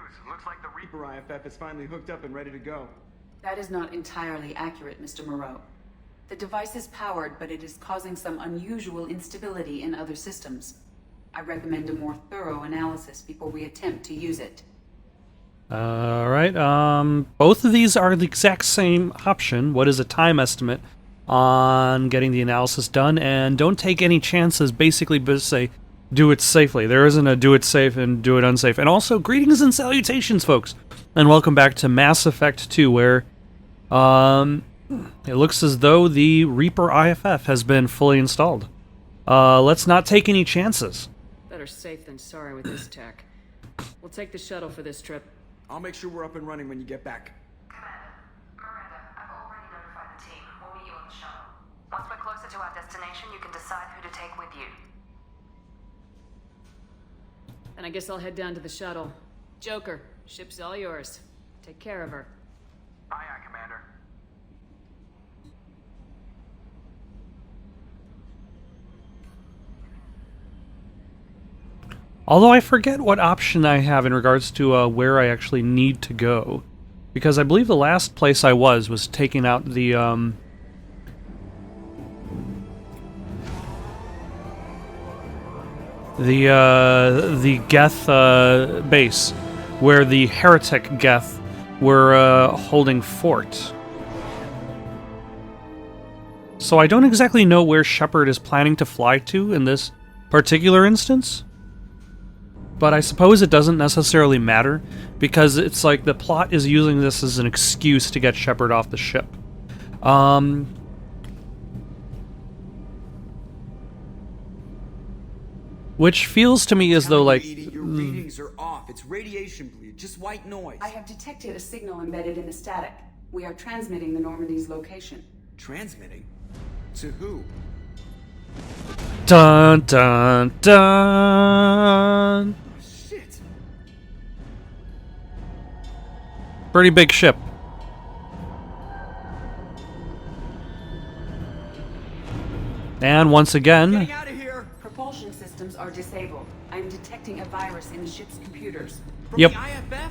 news. Looks like the Reaper IFF is finally hooked up and ready to go. That is not entirely accurate, Mr. Moreau. The device is powered, but it is causing some unusual instability in other systems. I recommend a more thorough analysis before we attempt to use it. Alright, both of these are the exact same option. What is a time estimate on getting the analysis done? And don't take any chances, basically, but say, do it safely. There isn't a do it safe and do it unsafe. And also, greetings and salutations, folks! And welcome back to Mass Effect 2, where, it looks as though the Reaper IFF has been fully installed. Let's not take any chances. Better safe than sorry with this tech. We'll take the shuttle for this trip. I'll make sure we're up and running when you get back. Commander, Miranda, I've already notified the team. We'll meet you on the shuttle. Once we're closer to our destination, you can decide who to take with you. And I guess I'll head down to the shuttle. Joker, ship's all yours. Take care of her. Aye, aye, Commander. Although I forget what option I have in regards to where I actually need to go. Because I believe the last place I was taking out the, Geth base, where the heretic Geth were holding fort. So I don't exactly know where Shepard is planning to fly to in this particular instance. But I suppose it doesn't necessarily matter, because it's like the plot is using this as an excuse to get Shepard off the ship. Which feels to me as though, like... Your readings are off. It's radiation bleed, just white noise. I have detected a signal embedded in the static. We are transmitting the Normandy's location. Transmitting? To who? Dun dun dun! Shit! Pretty big ship. And once again... Getting out of here! Propulsion systems are disabled. I am detecting a virus in the ship's computers. From Yep. the IFF?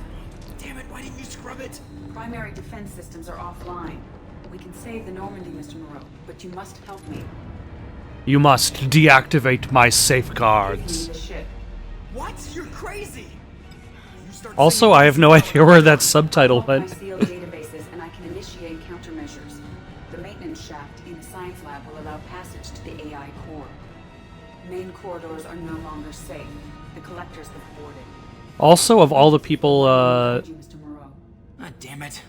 Damn it, why didn't you scrub it? Primary defense systems are offline. We can save the Normandy, Mr. Moreau, but you must help me. You must deactivate my Give me safeguards. the ship. What? You're crazy! You start Also, saying I have no idea where that subtitle My went. sealed databases, and I can initiate countermeasures. The maintenance shaft in the science lab will allow passage to the AI core. Main corridors are no longer safe. The collectors have boarded. Also, of all the people, Thank you, Mr. Moreau. Ah, damn it.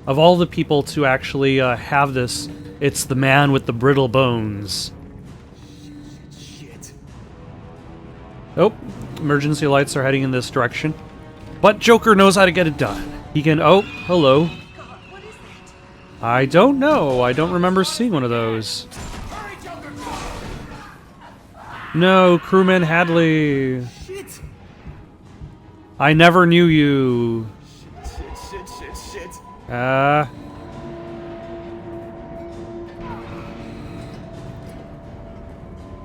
of all the people to actually have this, it's the man with the brittle bones. Shit. Oh, emergency lights are heading in this direction. But Joker knows how to get it done. He can... Oh, hello. I don't know. I don't remember seeing one of those. No, Crewman Hadley. Shit! I never knew you. Shit.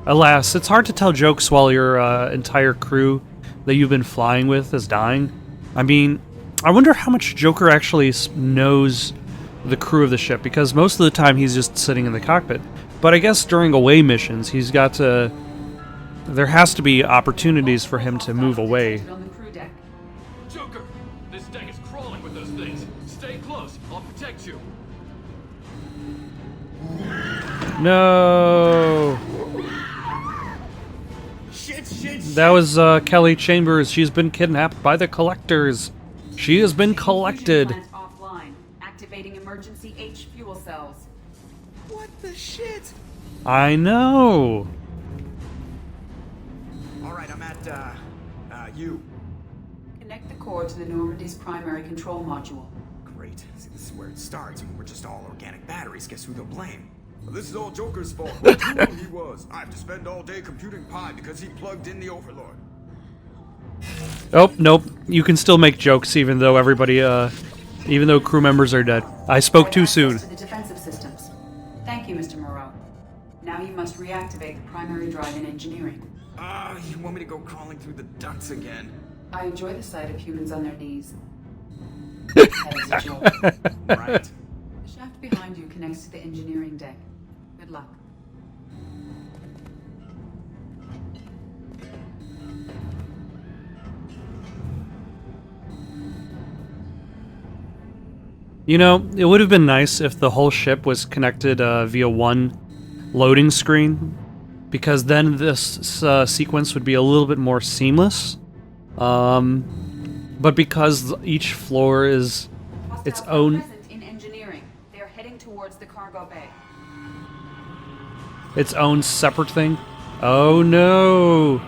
Alas, it's hard to tell jokes while your entire crew that you've been flying with is dying. I mean, I wonder how much Joker actually knows the crew of the ship, because most of the time he's just sitting in the cockpit. But I guess during away missions, he's got to... There has to be opportunities for him to move away. On the crew deck. Joker, this deck is crawling with those things. Stay close. I'll protect you. No! Shit. That was Kelly Chambers. She's been kidnapped by the collectors. She has been collected. Fusion plant offline. Activating emergency H fuel cells. What the shit? I know. Alright, I'm at, you. Connect the core to the Normandy's primary control module. Great. See, this is where it starts. We're just all organic batteries. Guess who they'll blame? Well, this is all Joker's fault. What a fool he was. I have to spend all day computing pi because he plugged in the Overlord. Oh, nope. You can still make jokes even though everybody, even though crew members are dead. I spoke too soon. To the defensive systems. Thank you, Mr. Moreau. Now you must reactivate the primary drive in engineering. You want me to go crawling through the ducts again? I enjoy the sight of humans on their knees. That is a joke. Right. The shaft behind you connects to the engineering deck. Good luck. You know, it would have been nice if the whole ship was connected via one loading screen, because then this sequence would be a little bit more seamless. But because each floor is its Hostiles are own... present in engineering. They are heading towards the cargo bay. its own separate thing. Oh no!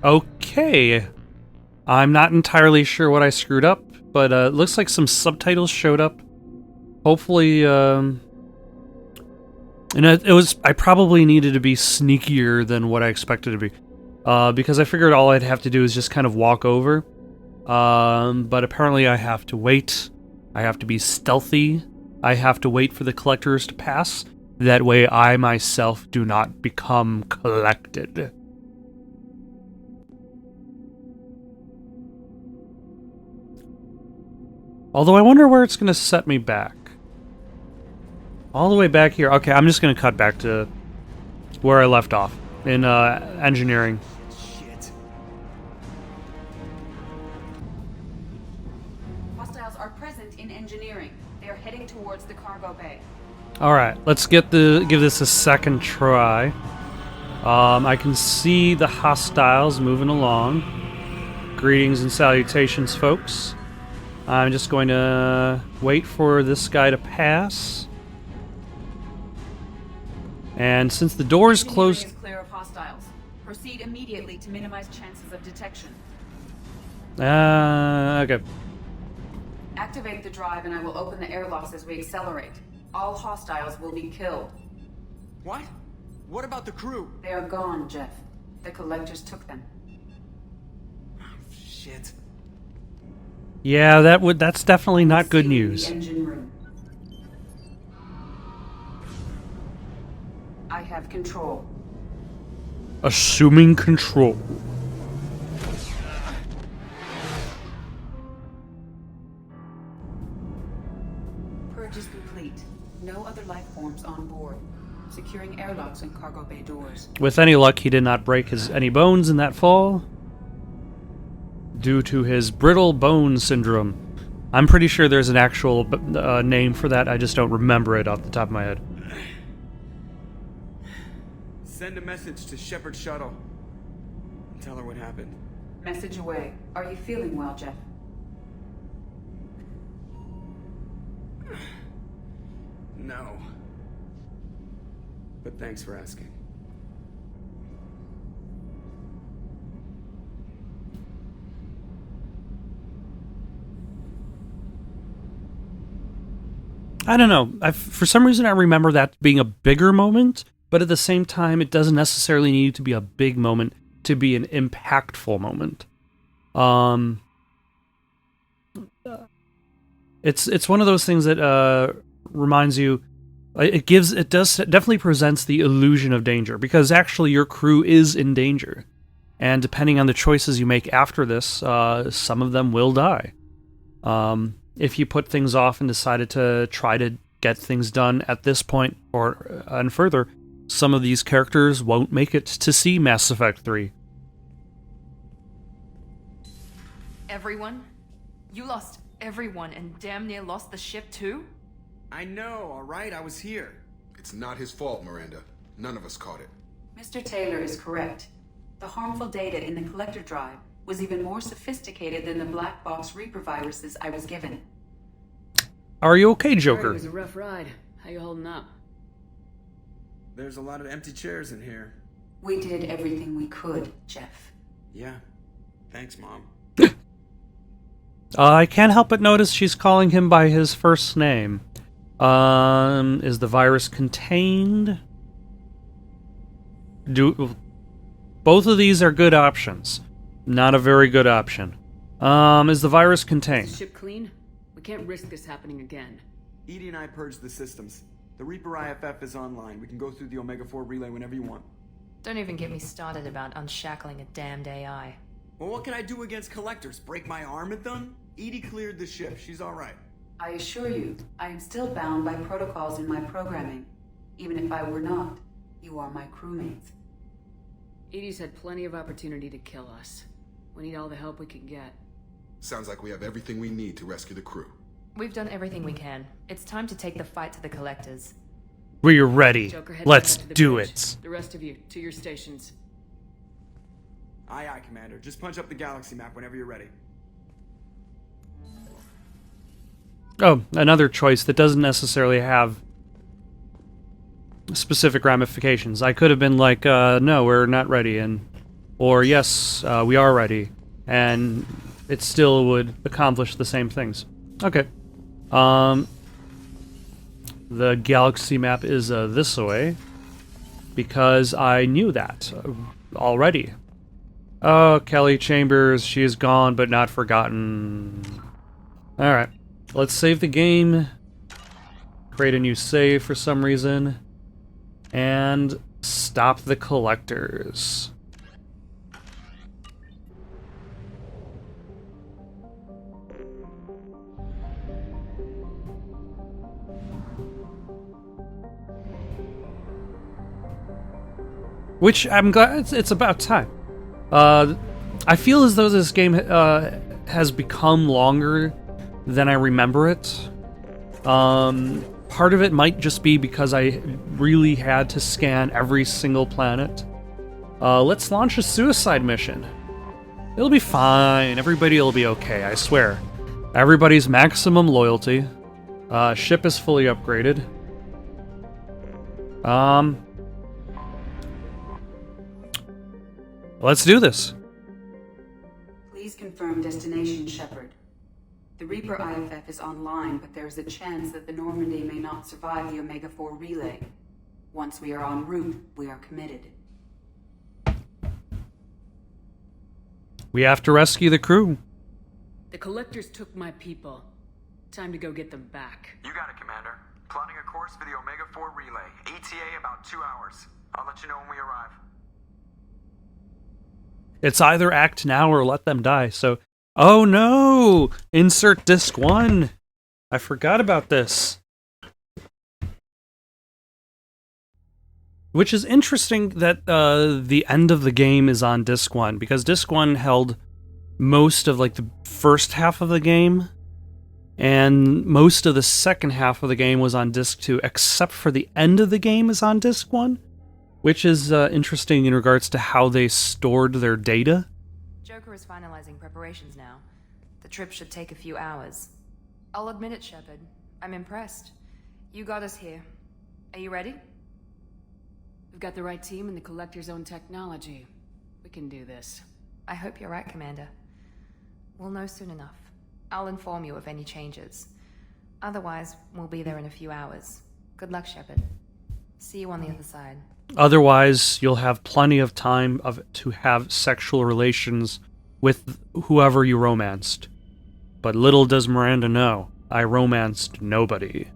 Okay. I'm not entirely sure what I screwed up, but it looks like some subtitles showed up. Hopefully, and it was... I probably needed to be sneakier than what I expected to be. Because I figured all I'd have to do is just kind of walk over. But apparently I have to wait. I have to be stealthy. I have to wait for the collectors to pass. That way I myself do not become collected. Although I wonder where it's going to set me back. All the way back here. Okay, I'm just going to cut back to where I left off in engineering. Shit. Hostiles are present in engineering. They are heading towards the cargo bay. Alright, let's give this a second try. I can see the hostiles moving along. Greetings and salutations, folks. I'm just going to wait for this guy to pass. And since the door is closed... Engineering is clear of hostiles. Proceed immediately to minimize chances of detection. Okay. Activate the drive and I will open the airlocks as we accelerate. All hostiles will be killed. What? What about the crew? They are gone, Jeff. The collectors took them. Shit. Yeah, that's definitely not good See you in news. the engine room. I have control. Assuming control. Purge is complete. No other life forms on board. Securing airlocks and cargo bay doors. With any luck, he did not break any bones in that fall. Due to his brittle bone syndrome. I'm pretty sure there's an actual name for that, I just don't remember it off the top of my head. Send a message to Shepard Shuttle. Tell her what happened. Message away. Are you feeling well, Jeff? No. But thanks for asking. I don't know. For some reason, I remember that being a bigger moment, but at the same time, it doesn't necessarily need to be a big moment to be an impactful moment. It's one of those things that reminds you. It definitely presents the illusion of danger, because actually your crew is in danger, and depending on the choices you make after this, some of them will die. If you put things off and decided to try to get things done at this point and further, some of these characters won't make it to see Mass Effect 3. Everyone? You lost everyone and damn near lost the ship too? I know, alright? I was here. It's not his fault, Miranda. None of us caught it. Mr. Taylor is correct. The harmful data in the collector drive was even more sophisticated than the black box Reaper viruses I was given. Are you okay, It Joker? was a rough ride. How you holding up? There's a lot of empty chairs in here. We did everything we could, Jeff. Yeah. Thanks, Mom. I can't help but notice she's calling him by his first name. Is the virus contained? Both of these are good options. Not a very good option. Is the virus Is the contained? ship clean? We can't risk this happening again. Edie and I purged the systems. The Reaper IFF is online. We can go through the Omega-4 relay whenever you want. Don't even get me started about unshackling a damned AI. Well, what can I do against collectors? Break my arm at them? Edie cleared the ship. She's alright. I assure you, I am still bound by protocols in my programming. Even if I were not, you are my crewmates. Edie's had plenty of opportunity to kill us. We need all the help we can get. Sounds like we have everything we need to rescue the crew. We've done everything we can. It's time to take the fight to the collectors. We're ready. Joker, head Let's back up to the do bridge. it. The rest of you, to your stations. Aye, aye, Commander. Just punch up the galaxy map whenever you're ready. Oh, another choice that doesn't necessarily have specific ramifications. I could have been like, no, we're not ready, or yes, we are ready, and it still would accomplish the same things. Okay. The galaxy map is this way, because I knew that already. Oh, Kelly Chambers, she is gone but not forgotten. Alright. Let's save the game, create a new save for some reason, and stop the collectors. Which, I'm glad it's about time. I feel as though this game has become longer than I remember it. Part of it might just be because I really had to scan every single planet. Let's launch a suicide mission. It'll be fine. Everybody will be okay, I swear. Everybody's maximum loyalty. Ship is fully upgraded. Let's do this. Please confirm destination, Shepard. The Reaper IFF is online, but there is a chance that the Normandy may not survive the Omega-4 relay. Once we are en route, we are committed. We have to rescue the crew. The collectors took my people. Time to go get them back. You got it, Commander. Plotting a course for the Omega-4 relay. ETA about 2 hours. I'll let you know when we arrive. It's either act now or let them die, so... Oh no! Insert disc 1! I forgot about this. Which is interesting that the end of the game is on disc 1, because disc 1 held most of like the first half of the game, and most of the second half of the game was on disc 2, except for the end of the game is on disc 1, which is interesting in regards to how they stored their data. Joker is finalizing preparations now. The trip should take a few hours. I'll admit it, Shepard. I'm impressed. You got us here. Are you ready? We've got the right team and the collector's own technology. We can do this. I hope you're right, Commander. We'll know soon enough. I'll inform you of any changes. Otherwise, we'll be there in a few hours. Good luck, Shepard. See you on the other side. Otherwise, you'll have plenty of time to have sexual relations with whoever you romanced. But little does Miranda know, I romanced nobody.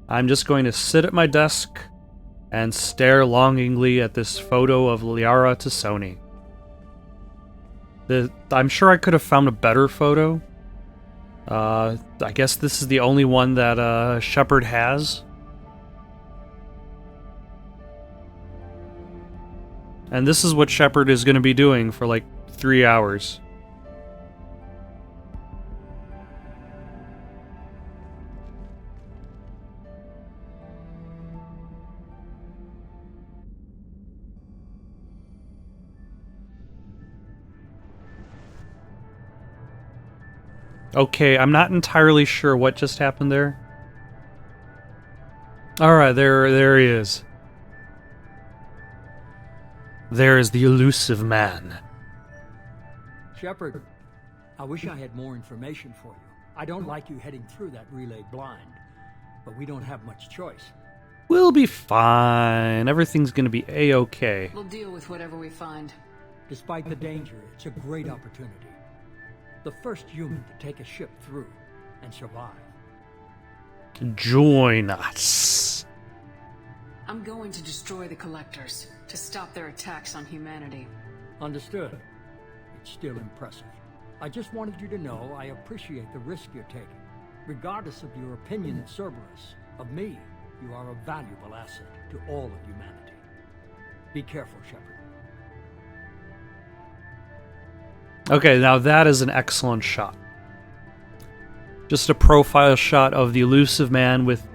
I'm just going to sit at my desk and stare longingly at this photo of Liara Tassoni. I'm sure I could have found a better photo. I guess this is the only one that Shepard has. And this is what Shepard is going to be doing for like 3 hours. Okay, I'm not entirely sure what just happened there. Alright, there he is. There is the elusive man. Shepard, I wish I had more information for you. I don't like you heading through that relay blind, but we don't have much choice. We'll be fine. Everything's gonna be A-okay. We'll deal with whatever we find. Despite the danger, it's a great opportunity. The first human to take a ship through and survive. Join us. I'm going to destroy the Collectors to stop their attacks on humanity. Understood. It's still impressive. I just wanted you to know I appreciate the risk you're taking. Regardless of your opinion of Cerberus, of me, you are a valuable asset to all of humanity. Be careful, Shepard. Okay, now that is an excellent shot. Just a profile shot of the elusive man with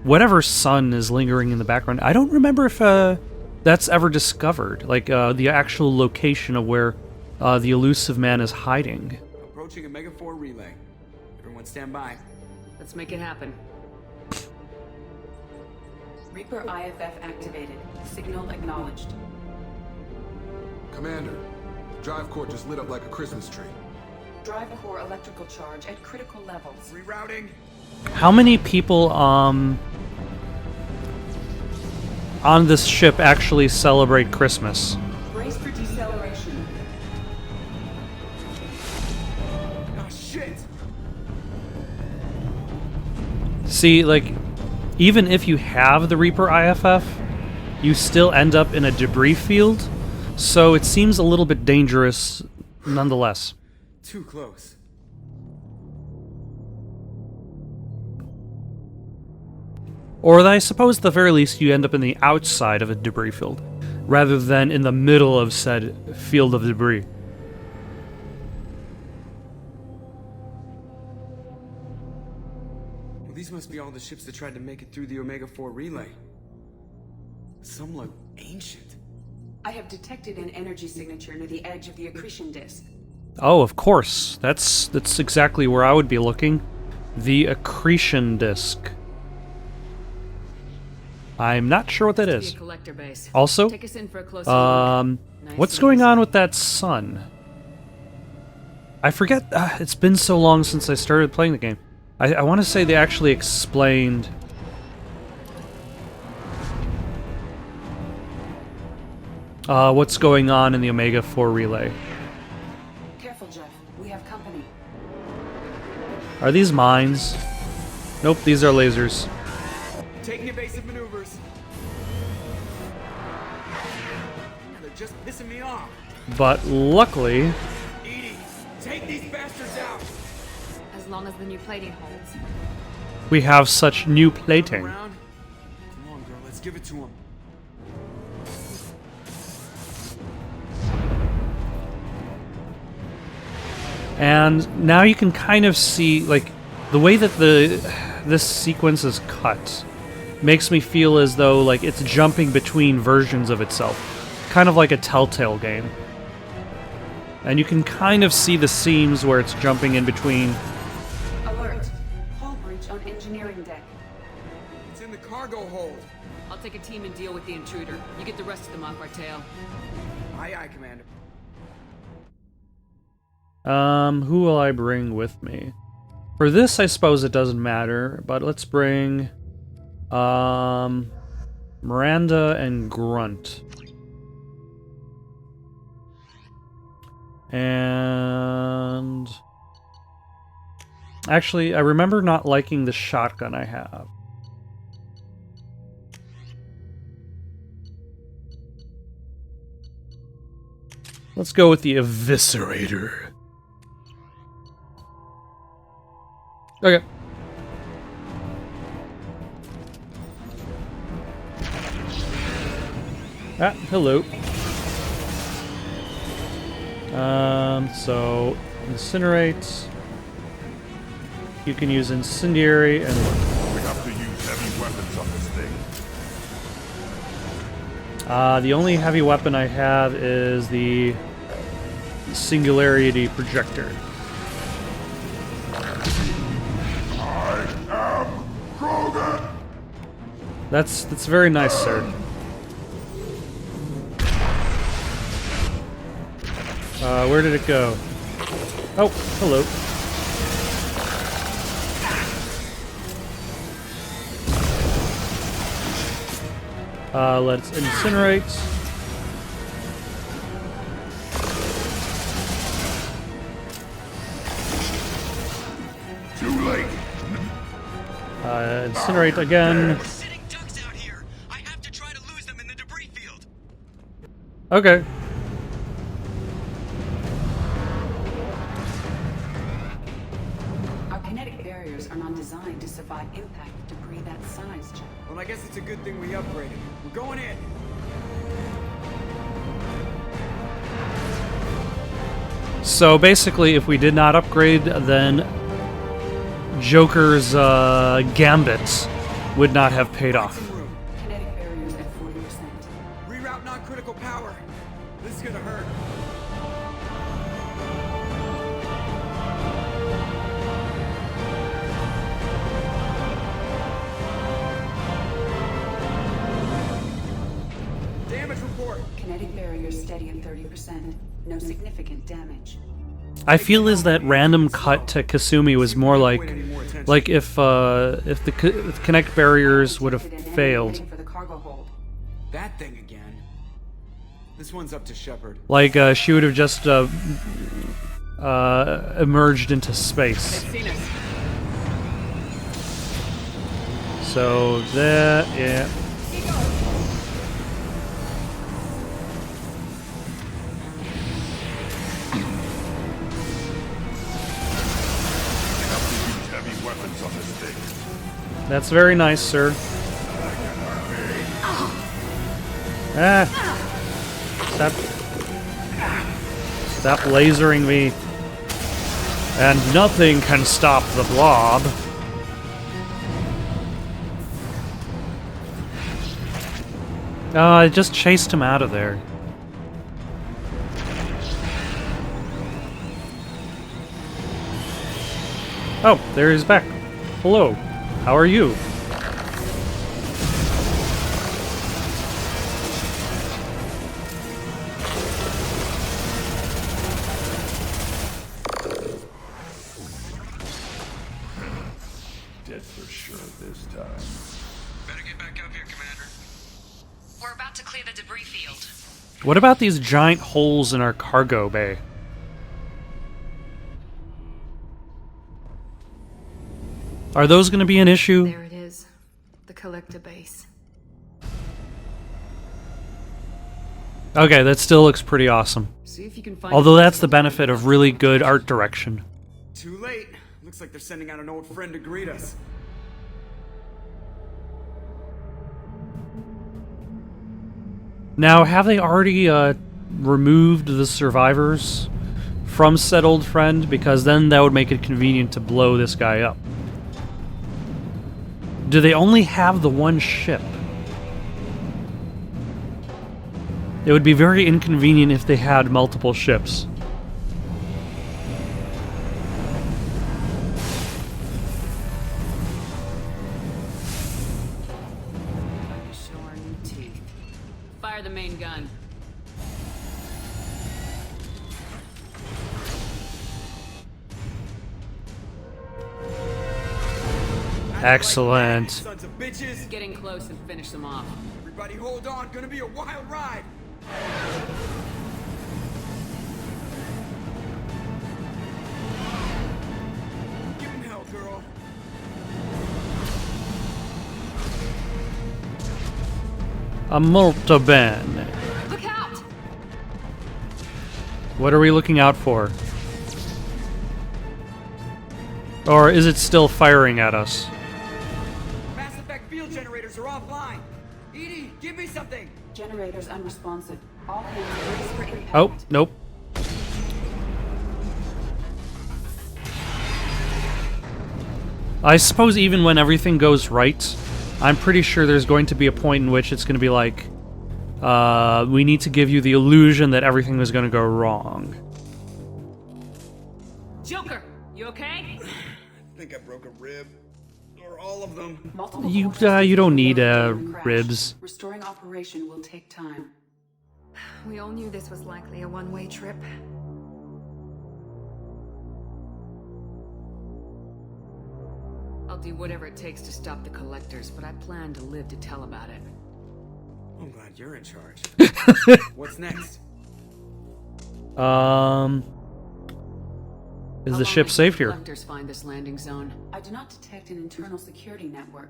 whatever sun is lingering in the background. I don't remember if that's ever discovered, like the actual location of where the elusive man is hiding. Approaching Omega 4 relay. Everyone stand by. Let's make it happen. Reaper IFF activated. Signal acknowledged. Commander, the drive core just lit up like a Christmas tree. Drive core electrical charge at critical levels. Rerouting. How many people on this ship actually celebrate Christmas? Brace for deceleration. Oh shit! See, like, even if you have the Reaper IFF, you still end up in a debris field, so it seems a little bit dangerous nonetheless. Too close. Or I suppose at the very least you end up in the outside of a debris field, rather than in the middle of said field of debris. Well, these must be all the ships that tried to make it through the Omega 4 relay. Some look ancient. I have detected an energy signature near the edge of the accretion disk. Oh, of course. That's exactly where I would be looking. The accretion disk. I'm not sure what that Must be is. a collector base. Also, Take us in for a closer look. Nice what's and going easy. on with that sun? I forget. It's been so long since I started playing the game. I want to say they actually explained. What's going on in the Omega 4 relay? Careful, Jeff. We have company. Are these mines? Nope, these are lasers. Taking evasive maneuvers. They're just pissing me off. But luckily, Edie, take these bastards out. As long as the new plating holds. we have such new plating. Around. Come on, girl. Let's give it to him. And now you can kind of see, like, the way that this sequence is cut makes me feel as though, like, it's jumping between versions of itself. Kind of like a Telltale game. And you can kind of see the seams where it's jumping in between. Alert. Hull breach on engineering deck. It's in the cargo hold. I'll take a team and deal with the intruder. You get the rest of them off our tail. Aye, aye, Commander. Who will I bring with me? For this, I suppose it doesn't matter, but let's bring, Miranda and Grunt. And... actually, I remember not liking the shotgun I have. Let's go with the Eviscerator. Okay. Ah, hello. So incinerate. You can use incendiary and We have to use heavy weapons on this thing. the only heavy weapon I have is the singularity projector. That's very nice, sir. Where did it go? Oh, hello. Let's incinerate. Incinerate again. We're sitting ducks out here. I have to try to lose them in the debris field. Okay. Our kinetic barriers are not designed to survive impact debris that size, Jack. Well, I guess it's a good thing we upgraded. We're going in. So basically, if we did not upgrade, then Joker's gambits would not have paid off. Some room. Kinetic barriers at 40%. Reroute non-critical power. This is gonna hurt. Damage report. Kinetic barriers steady at 30%. No significant damage. I feel as that random cut to Kasumi was more like if the connect barriers would have Detected an enemy failed. heading for the cargo hold. That thing again. This one's up to Shepard. Like she would have just emerged into space. They've seen us. So that, yeah. Heavy weapons on this thing. That's very nice, sir. Ah. Stop lasering me. And nothing can stop the blob. Oh, I just chased him out of there. Oh, there he's back. Hello. How are you? Dead for sure this time. Better get back up here, Commander. We're about to clear the debris field. What about these giant holes in our cargo bay? Are those going to be an issue? There it is. The collector base. Okay, that still looks pretty awesome. See if you can find. Although that's the benefit of really good art direction. Too late. Looks like they're sending out an old friend to greet us. Now, have they already removed the survivors from said old friend? Because then that would make it convenient to blow this guy up. Do they only have the one ship? It would be very inconvenient if they had multiple ships. Shorn teeth. Fire the main gun. Excellent. Sons of bitches. Getting close and finish them off. Everybody hold on. Gonna be a wild ride. Give him hell, girl. A molto bene. Look out! What are we looking out for? Or is it still firing at us? Mass effect field generators are offline. Edie, give me something. Generators unresponsive. All hands brace for impact. Oh, nope. I suppose even when everything goes right, I'm pretty sure there's going to be a point in which it's going to be like, we need to give you the illusion that everything is going to go wrong. Joker, you okay? I think I broke a rib. Or all of them. Multiple You forces you don't need during the crash. ribs. Restoring operation will take time. We all knew this was likely a one-way trip. I'll do whatever it takes to stop the collectors, but I plan to live to tell about it. I'm glad you're in charge. What's next? Is How the long ship until safe the here? Collectors find this landing zone. I do not detect an internal security network.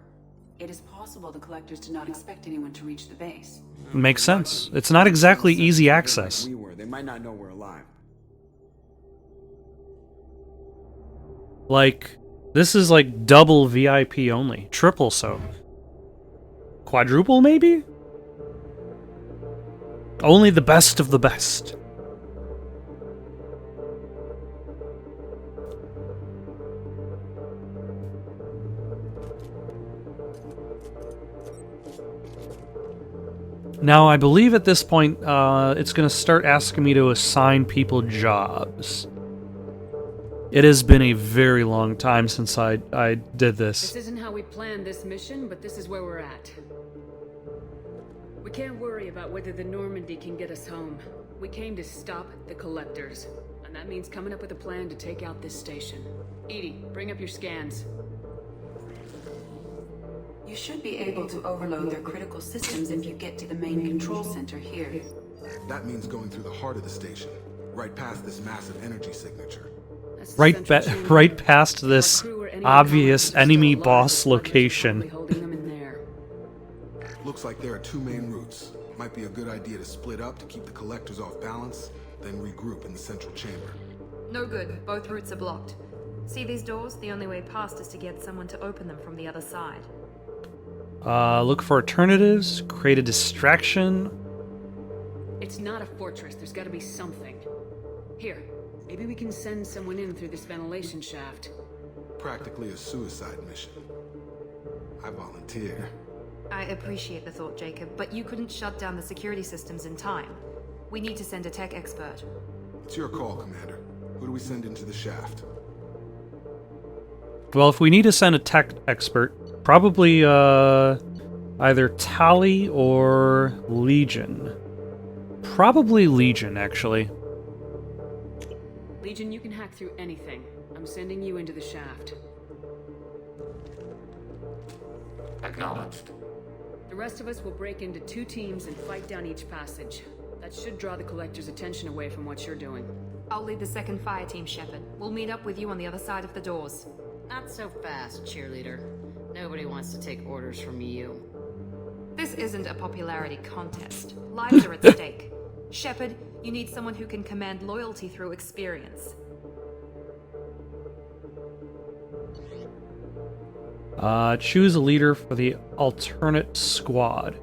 It is possible the collectors did not expect anyone to reach the base. Makes sense. It's not exactly easy access. Like we were. They might not know we're alive. Like, this is like double VIP only. Triple so. Quadruple, maybe? Only the best of the best. Now, I believe at this point, it's going to start asking me to assign people jobs. It has been a very long time since I did This this. isn't how we planned this mission, but this is where we're at. We can't worry about whether the Normandy can get us home. We came to stop the Collectors, and that means coming up with a plan to take out this station. Edie, bring up your scans. You should be able to overload their critical systems if you get to the main control center here. That means going through the heart of the station, right past this massive energy signature. That's the central chamber. Right past this Our crew or any obvious colonists are enemy still alive, boss the Collectors are location. probably holding them in there. Looks like there are two main routes. Might be a good idea to split up to keep the collectors off balance, then regroup in the central chamber. No good. Both routes are blocked. See these doors? The only way past is to get someone to open them from the other side. Look for alternatives, create a distraction. It's not a fortress. There's got to be something. Here, maybe we can send someone in through this ventilation shaft. Practically a suicide mission. I volunteer. I appreciate the thought, Jacob, but you couldn't shut down the security systems in time. We need to send a tech expert. It's your call, Commander. Who do we send into the shaft? Well, if we need to send a tech expert, probably either Tally or Legion. Probably Legion, actually. Legion, you can hack through anything. I'm sending you into the shaft. Acknowledged. The rest of us will break into 2 teams and fight down each passage. That should draw the Collector's attention away from what you're doing. I'll lead the second fire team, Shepard. We'll meet up with you on the other side of the doors. Not so fast, cheerleader. Nobody wants to take orders from you. This isn't a popularity contest. Lives are at stake. Shepard, you need someone who can command loyalty through experience. Choose a leader for the alternate squad.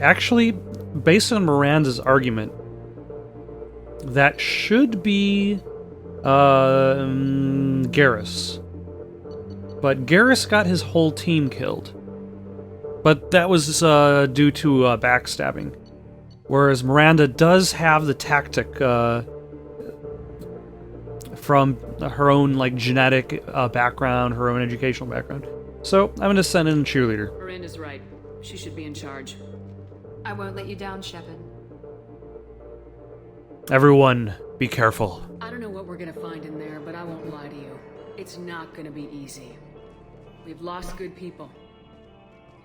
Actually, based on Miranda's argument, that should be Garrus. But Garrus got his whole team killed. But that was due to backstabbing. Whereas Miranda does have the tactic from her own like genetic background, her own educational background. So I'm going to send in a cheerleader. Miranda's right. She should be in charge. I won't let you down, Shepard. Everyone, be careful. I don't know what we're gonna find in there, but I won't lie to you. It's not gonna be easy. We've lost good people.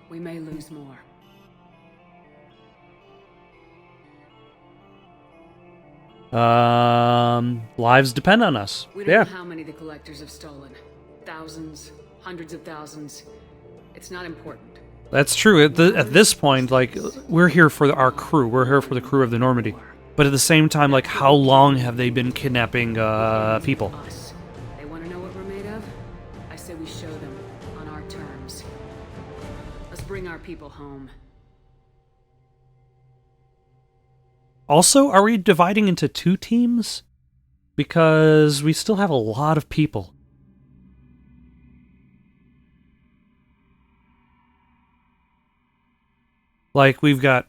We may lose more. Lives depend on us. We don't Yeah. know how many the Collectors have stolen. Thousands, hundreds of thousands. It's not important. That's true. At this point, like, we're here for our crew. We're here for the crew of the Normandy. But at the same time, like, how long have they been kidnapping people? Us. They want to know what we're made of? I say we show them on our terms. Let's bring our people home. Also, are we dividing into 2 teams? Because we still have a lot of people. Like, we've got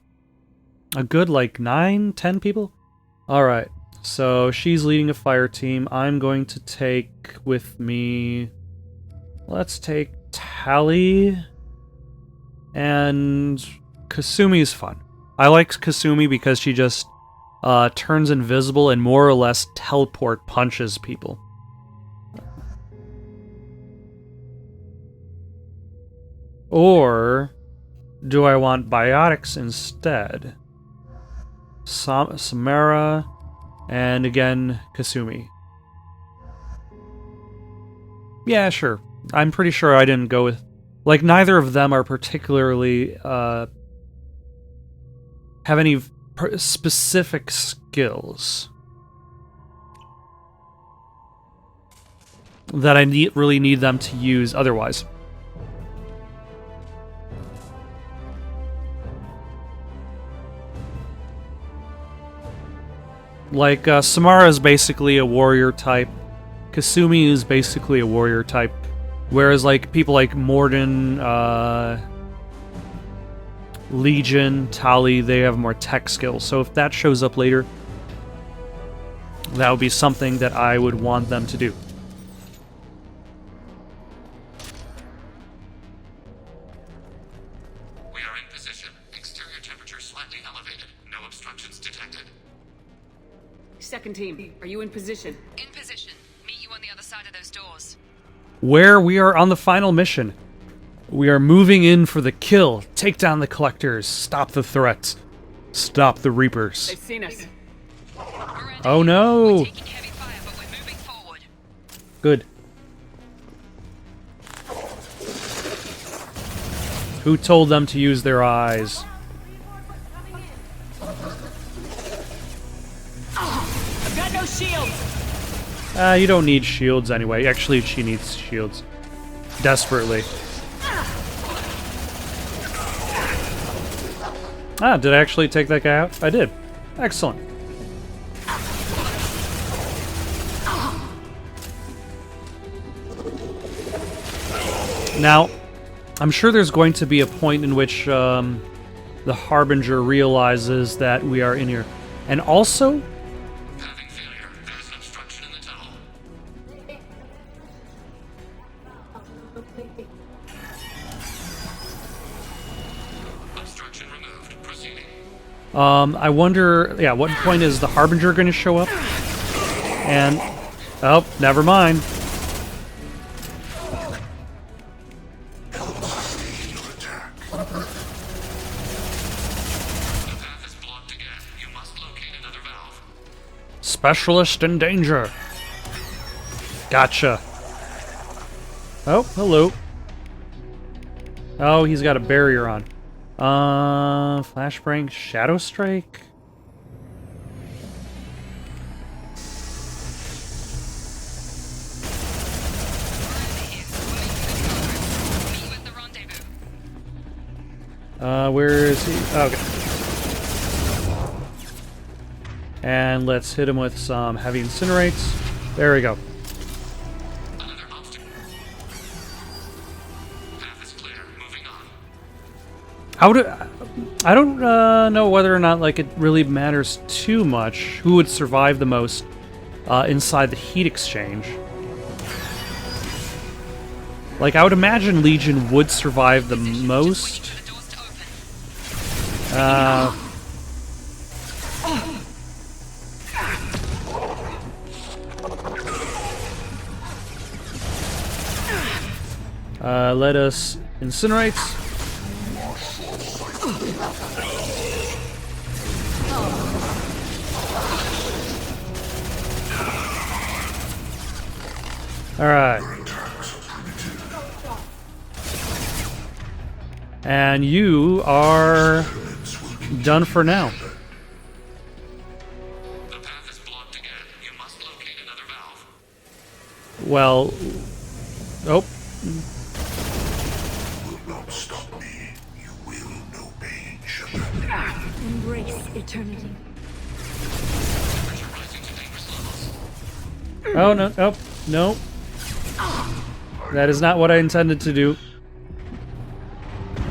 a good, like, 9, 10 people? Alright, so she's leading a fire team. I'm going to take with me... Let's take Tally. And Kasumi's fun. I like Kasumi because she just turns invisible and more or less teleport punches people. Or do I want biotics instead? Samara, And again, Kasumi. Yeah, sure. I'm pretty sure I didn't go with... Like, neither of them are particularly, have any specific skills that I really need them to use otherwise. Like, Samara is basically a warrior type. Kasumi is basically a warrior type. Whereas, like, people like Morden, Legion, Tali, they have more tech skills. So if that shows up later, that would be something that I would want them to do. We are in position. Exterior temperature slightly elevated. No obstructions detected. Second team, are you in position? In position. Meet you on the other side of those doors. Where we are on the final mission. We are moving in for the kill. Take down the collectors. Stop the threats. Stop the Reapers. They've seen us. Oh no! We're taking heavy fire, but we're moving forward. Good. Who told them to use their eyes? I've got no shields! You don't need shields anyway. Actually, she needs shields. Desperately. Ah, did I actually take that guy out? I did. Excellent. Now, I'm sure there's going to be a point in which the Harbinger realizes that we are in here. And also... Having failure. There is an obstruction in the tunnel. Obstruction removed. Proceeding. I wonder... Yeah, what point is the Harbinger going to show up? And... Oh, never mind. Specialist in danger. Gotcha. Oh, hello. Oh, he's got a barrier on. Flashbang, Shadow Strike. Where is he? Okay. And let's hit him with some heavy incinerates. There we go. Another obstacle. Path is clear. Moving on. I don't know whether or not like it really matters too much who would survive the most inside the heat exchange. Like, I would imagine Legion would survive the most. Let us incinerate. Alright. And you are done for now. The path is blocked again. You must locate another valve. Well... Oh. Will not stop me. You will know pain, Shepard. Embrace eternity. Temperature rising to dangerous levels. Oh, no. Oh, no. That is not what I intended to do.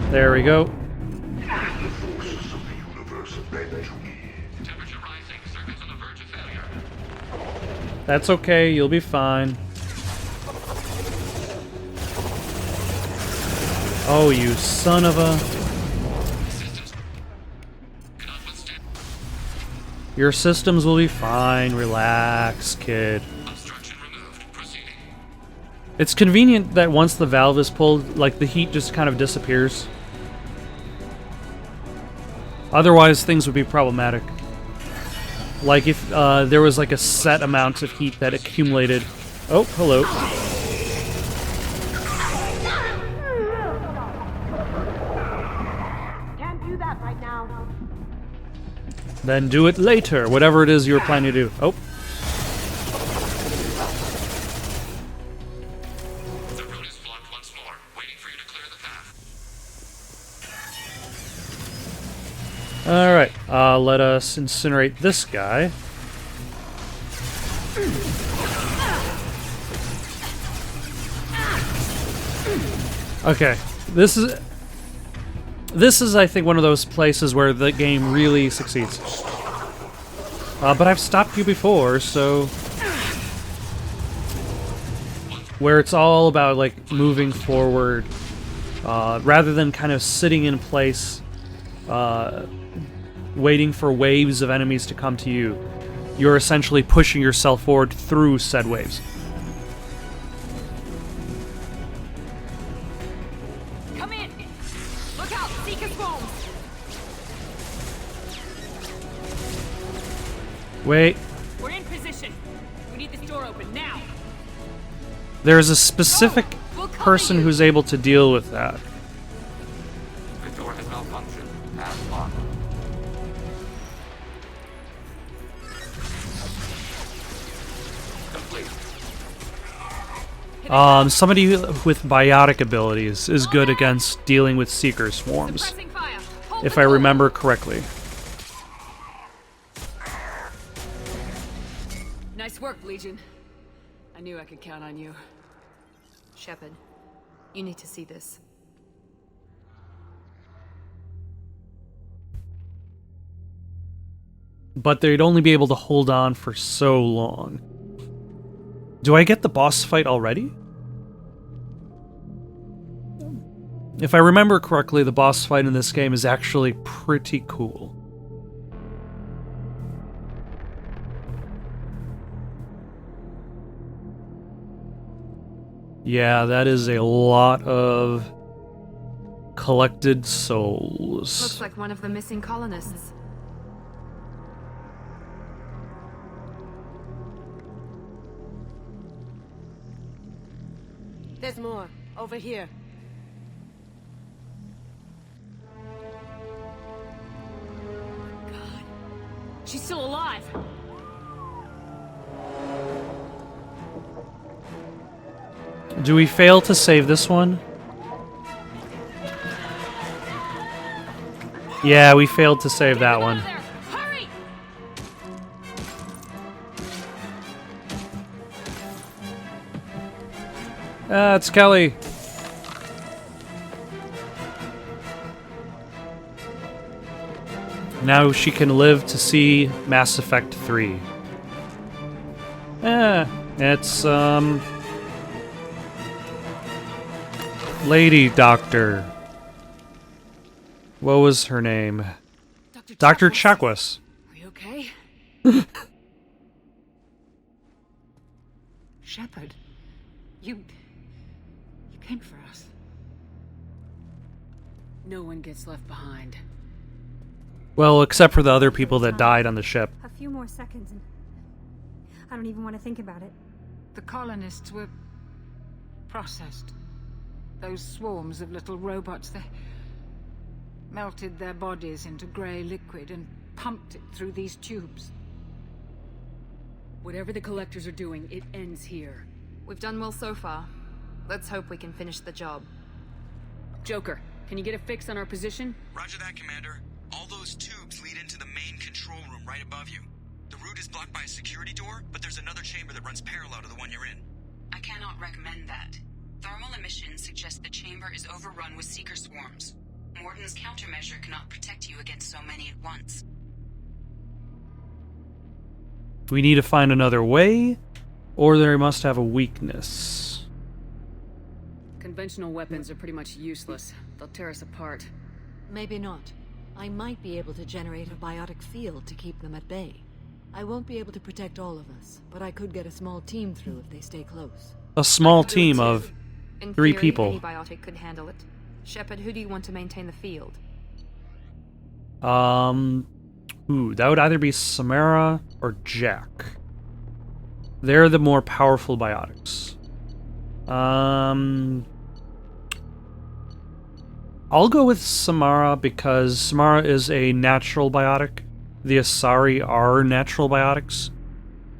There we go. The forces of the universe have bent to me. Temperature rising. Circuits on the verge of failure. That's okay. You'll be fine. Oh, you son of a... Systems cannot withstand. Your systems will be fine. Relax, kid. Obstruction removed. Proceeding. It's convenient that once the valve is pulled, like, the heat just kind of disappears. Otherwise, things would be problematic. Like if there was like a set amount of heat that accumulated. Oh, hello. Can't do that right now. Then do it later, whatever it is you were planning to do. Oh. The road is blocked once more, waiting for you to clear the path. Alright, let us incinerate this guy. Okay, this is, I think, one of those places where the game really succeeds. But I've stopped you before, so... Where it's all about, like, moving forward, rather than kind of sitting in place, waiting for waves of enemies to come to you. You're essentially pushing yourself forward through said waves. Come in! Look out! Seeker swarms! Wait. We're in position. We need this door open now. There's a specific person who's able to deal with that. The door has malfunctioned. Path locked. Complete. Somebody with biotic abilities is good against dealing with Seeker swarms, if I remember correctly. Nice work, Legion. I knew I could count on you. Shepard, you need to see this. But they'd only be able to hold on for so long. Do I get the boss fight already? If I remember correctly, the boss fight in this game is actually pretty cool. Yeah, that is a lot of collected souls. Looks like one of the missing colonists. There's more. Over here. God. She's still alive! Do we fail to save this one? Yeah, we failed to save that one. Hurry! It's Kelly. Now she can live to see Mass Effect 3. It's, Lady Doctor. What was her name? Dr. Chakwas. Are you okay? Shepard, you came for us. No one gets left behind. Well, except for the other people that died on the ship. A few more seconds and I don't even want to think about it. The colonists were processed. Those swarms of little robots, they melted their bodies into grey liquid and pumped it through these tubes. Whatever the collectors are doing, it ends here. We've done well so far. Let's hope we can finish the job. Joker, can you get a fix on our position? Roger that, Commander. All those tubes lead into the main control room right above you. The route is blocked by a security door, but there's another chamber that runs parallel to the one you're in. I cannot recommend that. Thermal emissions suggest the chamber is overrun with Seeker swarms. Morden's countermeasure cannot protect you against so many at once. We need to find another way, or they must have a weakness. Conventional weapons are pretty much useless. They'll tear us apart. Maybe not. I might be able to generate a biotic field to keep them at bay. I won't be able to protect all of us, but I could get a small team through if they stay close. A small team of In 3 theory, people. Any biotic could handle it. Shepard, who do you want to maintain the field? Ooh, that would either be Samara or Jack. They're the more powerful biotics. I'll go with Samara because Samara is a natural biotic. The Asari are natural biotics,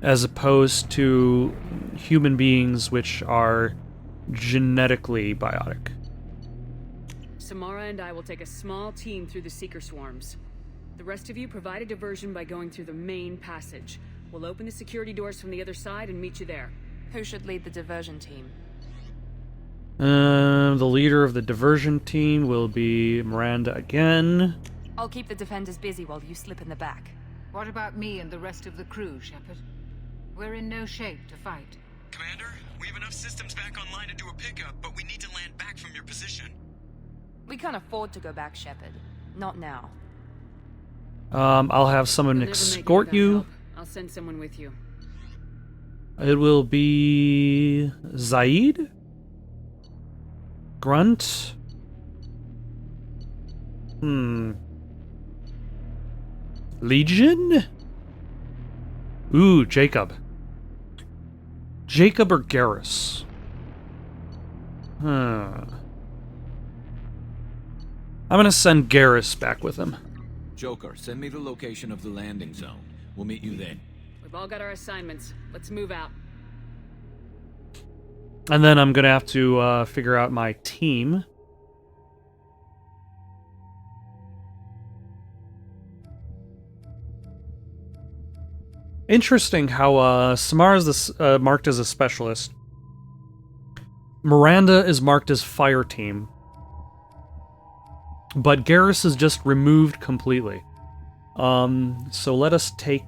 as opposed to human beings, which are genetically biotic. Samara and I will take a small team through the Seeker swarms. The rest of you provide a diversion by going through the main passage. We'll open the security doors from the other side and meet you there. Who should lead the diversion team? The leader of the diversion team will be Miranda again. I'll keep the defenders busy while you slip in the back. What about me and the rest of the crew, Shepard? We're in no shape to fight. Commander, we have enough systems back online to do a pickup, but we need to land back from your position. We can't afford to go back, Shepard. Not now. I'll have someone escort you. Help. I'll send someone with you. It will be Zaid? Grunt? Legion? Ooh, Jacob. Jacob or Garrus? I'm gonna send Garrus back with him. Joker, send me the location of the landing zone. We'll meet you then. We've all got our assignments. Let's move out. And then I'm gonna have to figure out my team. Interesting how Samara's marked as a specialist. Miranda is marked as fire team. But Garrus is just removed completely. So let us take...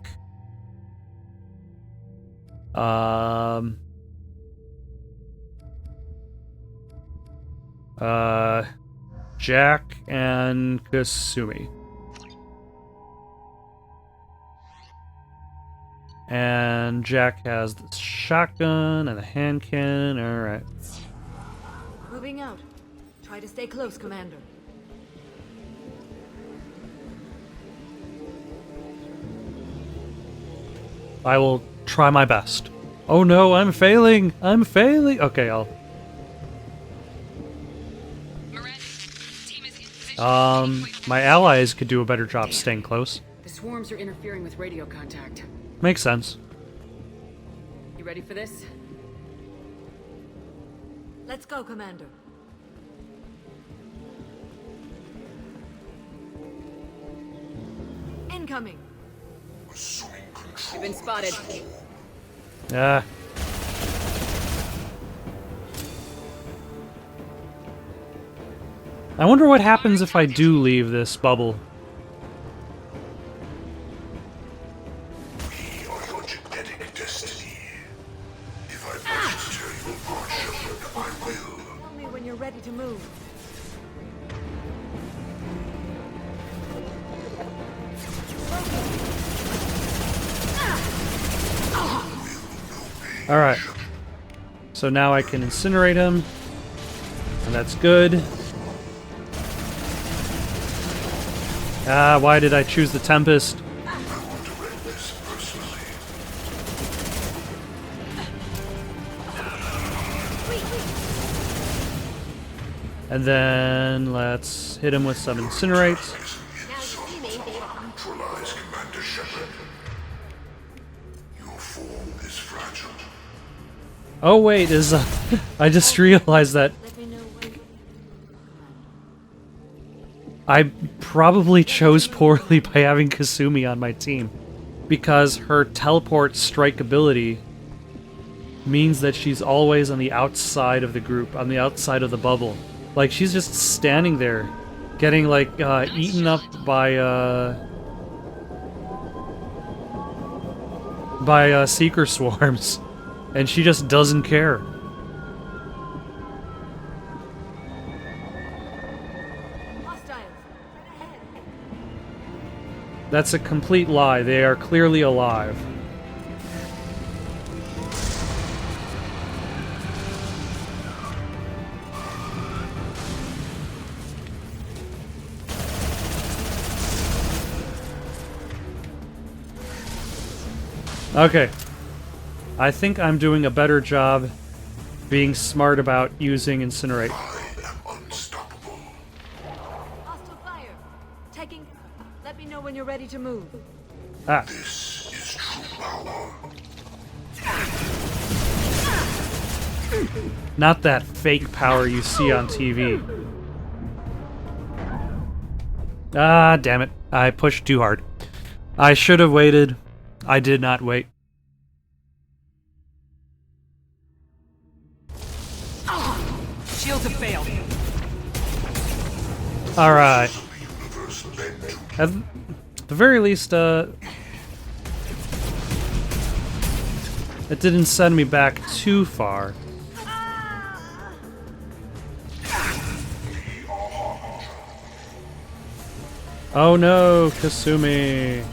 Jack and Kasumi. And Jack has the shotgun and the hand cannon. Alright. Moving out. Try to stay close, Commander. I will try my best. Oh no, I'm failing! I'm failing! Okay, I'll... my allies could do a better job staying close. The swarms are interfering with radio contact. Makes sense. You ready for this? Let's go, Commander. Incoming. You've been spotted. Yeah. I wonder what happens if I do leave this bubble. We are your genetic destiny. If I must tear you apart, Shepard, I will. Tell me when you're ready to move. Alright. So now I can incinerate him. And that's good. Ah, why did I choose the Tempest? And then let's hit him with some incinerates. Neutralize Commander Shepard. Your form is fragile. Oh wait, is I just realized that I probably chose poorly by having Kasumi on my team, because her teleport strike ability means that she's always on the outside of the group, on the outside of the bubble. Like, she's just standing there, getting, like, eaten up by Seeker swarms, and she just doesn't care. That's a complete lie. They are clearly alive. Okay. I think I'm doing a better job being smart about using Incinerate. Unstoppable. Hostile fire. Taking. Let me know when you're ready to move. Ah. This is true power. Not that fake power you see on TV. Ah, damn it. I pushed too hard. I should have waited. I did not wait. Shields have failed. Alright. At the very least, it didn't send me back too far. Oh no, Kasumi.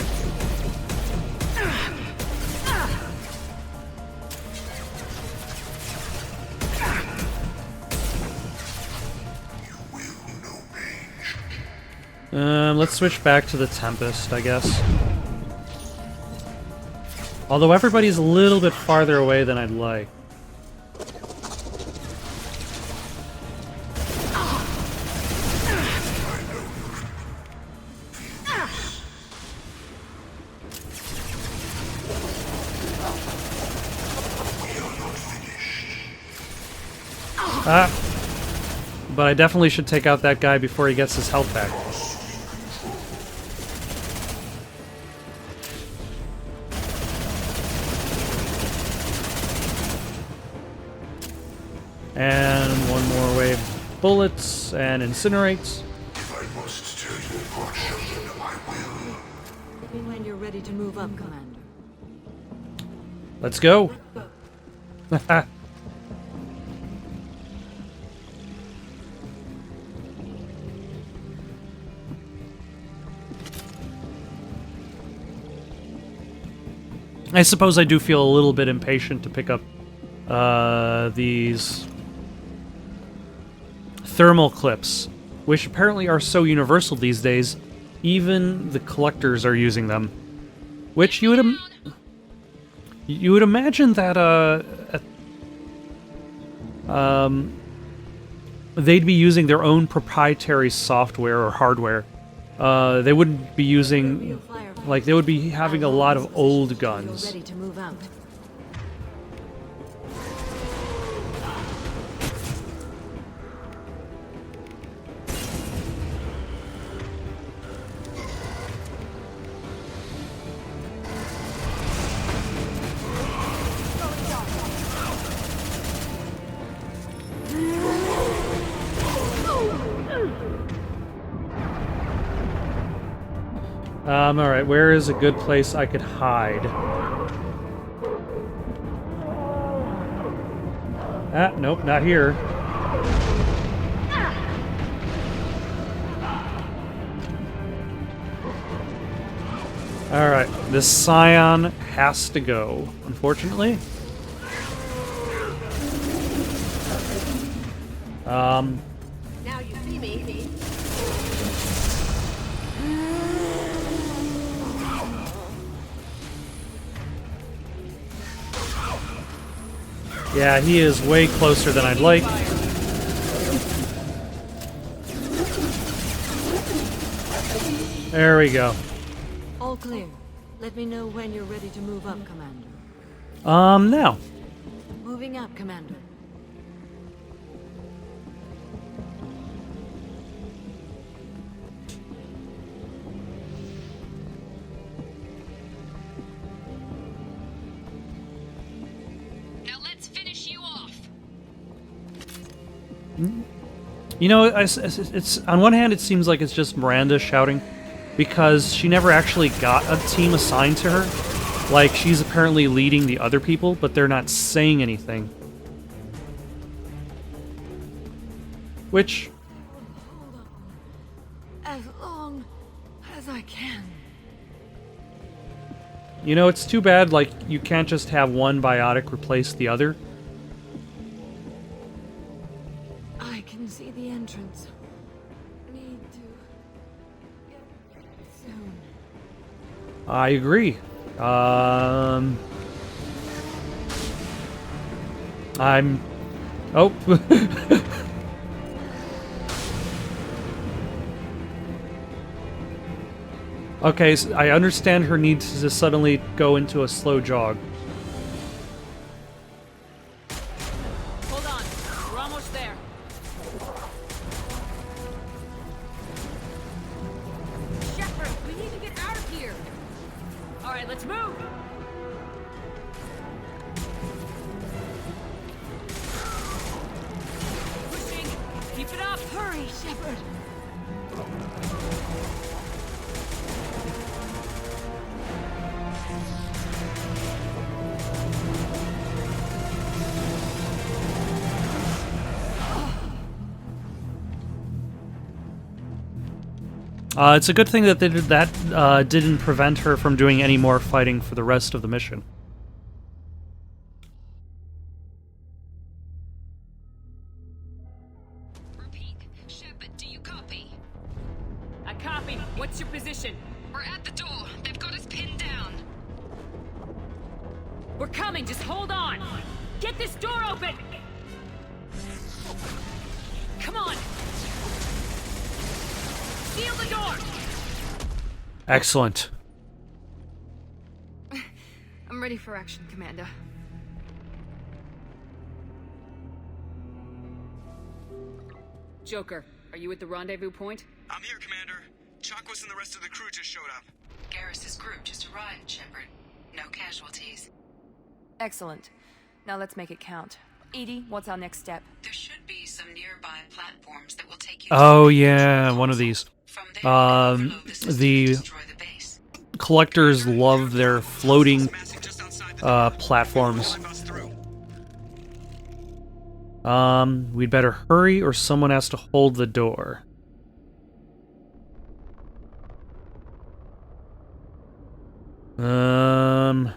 Let's switch back to the Tempest, I guess. Although everybody's a little bit farther away than I'd like. Ah. But I definitely should take out that guy before he gets his health back. And one more wave of bullets and incinerates. If I must tell you caution, I will. Let me know when you're ready to move up, Commander. Let's go. I suppose I do feel a little bit impatient to pick up these thermal clips, which apparently are so universal these days, even the collectors are using them. Which you would imagine that they'd be using their own proprietary software or hardware. They wouldn't be using, like, they would be having a lot of old guns. Ready to move out. Alright, where is a good place I could hide? Ah, nope, not here. Alright, this Scion has to go, unfortunately. Now you see me. Yeah, he is way closer than I'd like. There we go. All clear. Let me know when you're ready to move up, Commander. Now. Moving up, Commander. You know, it's on one hand, it seems like it's just Miranda shouting, because she never actually got a team assigned to her. Like, she's apparently leading the other people, but they're not saying anything. Which... As long as I can. You know, it's too bad, like, you can't just have one biotic replace the other. I can see the entrance. Need to get soon. I agree. I'm... Oh. Okay, so I understand her need to suddenly go into a slow jog. Hold on. We're almost there. Shepard, we need to get out of here. All right, let's move. Pushing. Keep it up. Hurry, Shepard. It's a good thing that they did that didn't prevent her from doing any more fighting for the rest of the mission. Repeat. Shepard, do you copy? I copy. What's your position? We're at the door. They've got us pinned down. We're coming. Just hold on. Get this door open. Come on. Seal the door. Excellent. I'm ready for action, Commander. Joker, are you at the rendezvous point? I'm here, Commander. Chakwas and the rest of the crew just showed up. Garrus's group just arrived, Shepard. No casualties. Excellent. Now let's make it count. Edie, what's our next step? There should be some nearby platforms that will take you Oh yeah, one of these. The collectors love their floating platforms. We'd better hurry or someone has to hold the door. A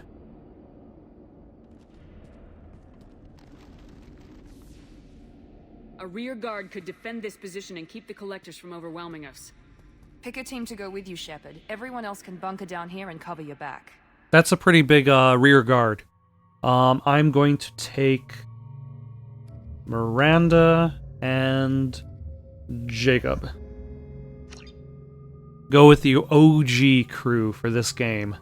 rear guard could defend this position and keep the collectors from overwhelming us. Pick a team to go with you, Shepard. Everyone else can bunker down here and cover your back. That's a pretty big rear guard. I'm going to take Miranda and Jacob. Go with the OG crew for this game.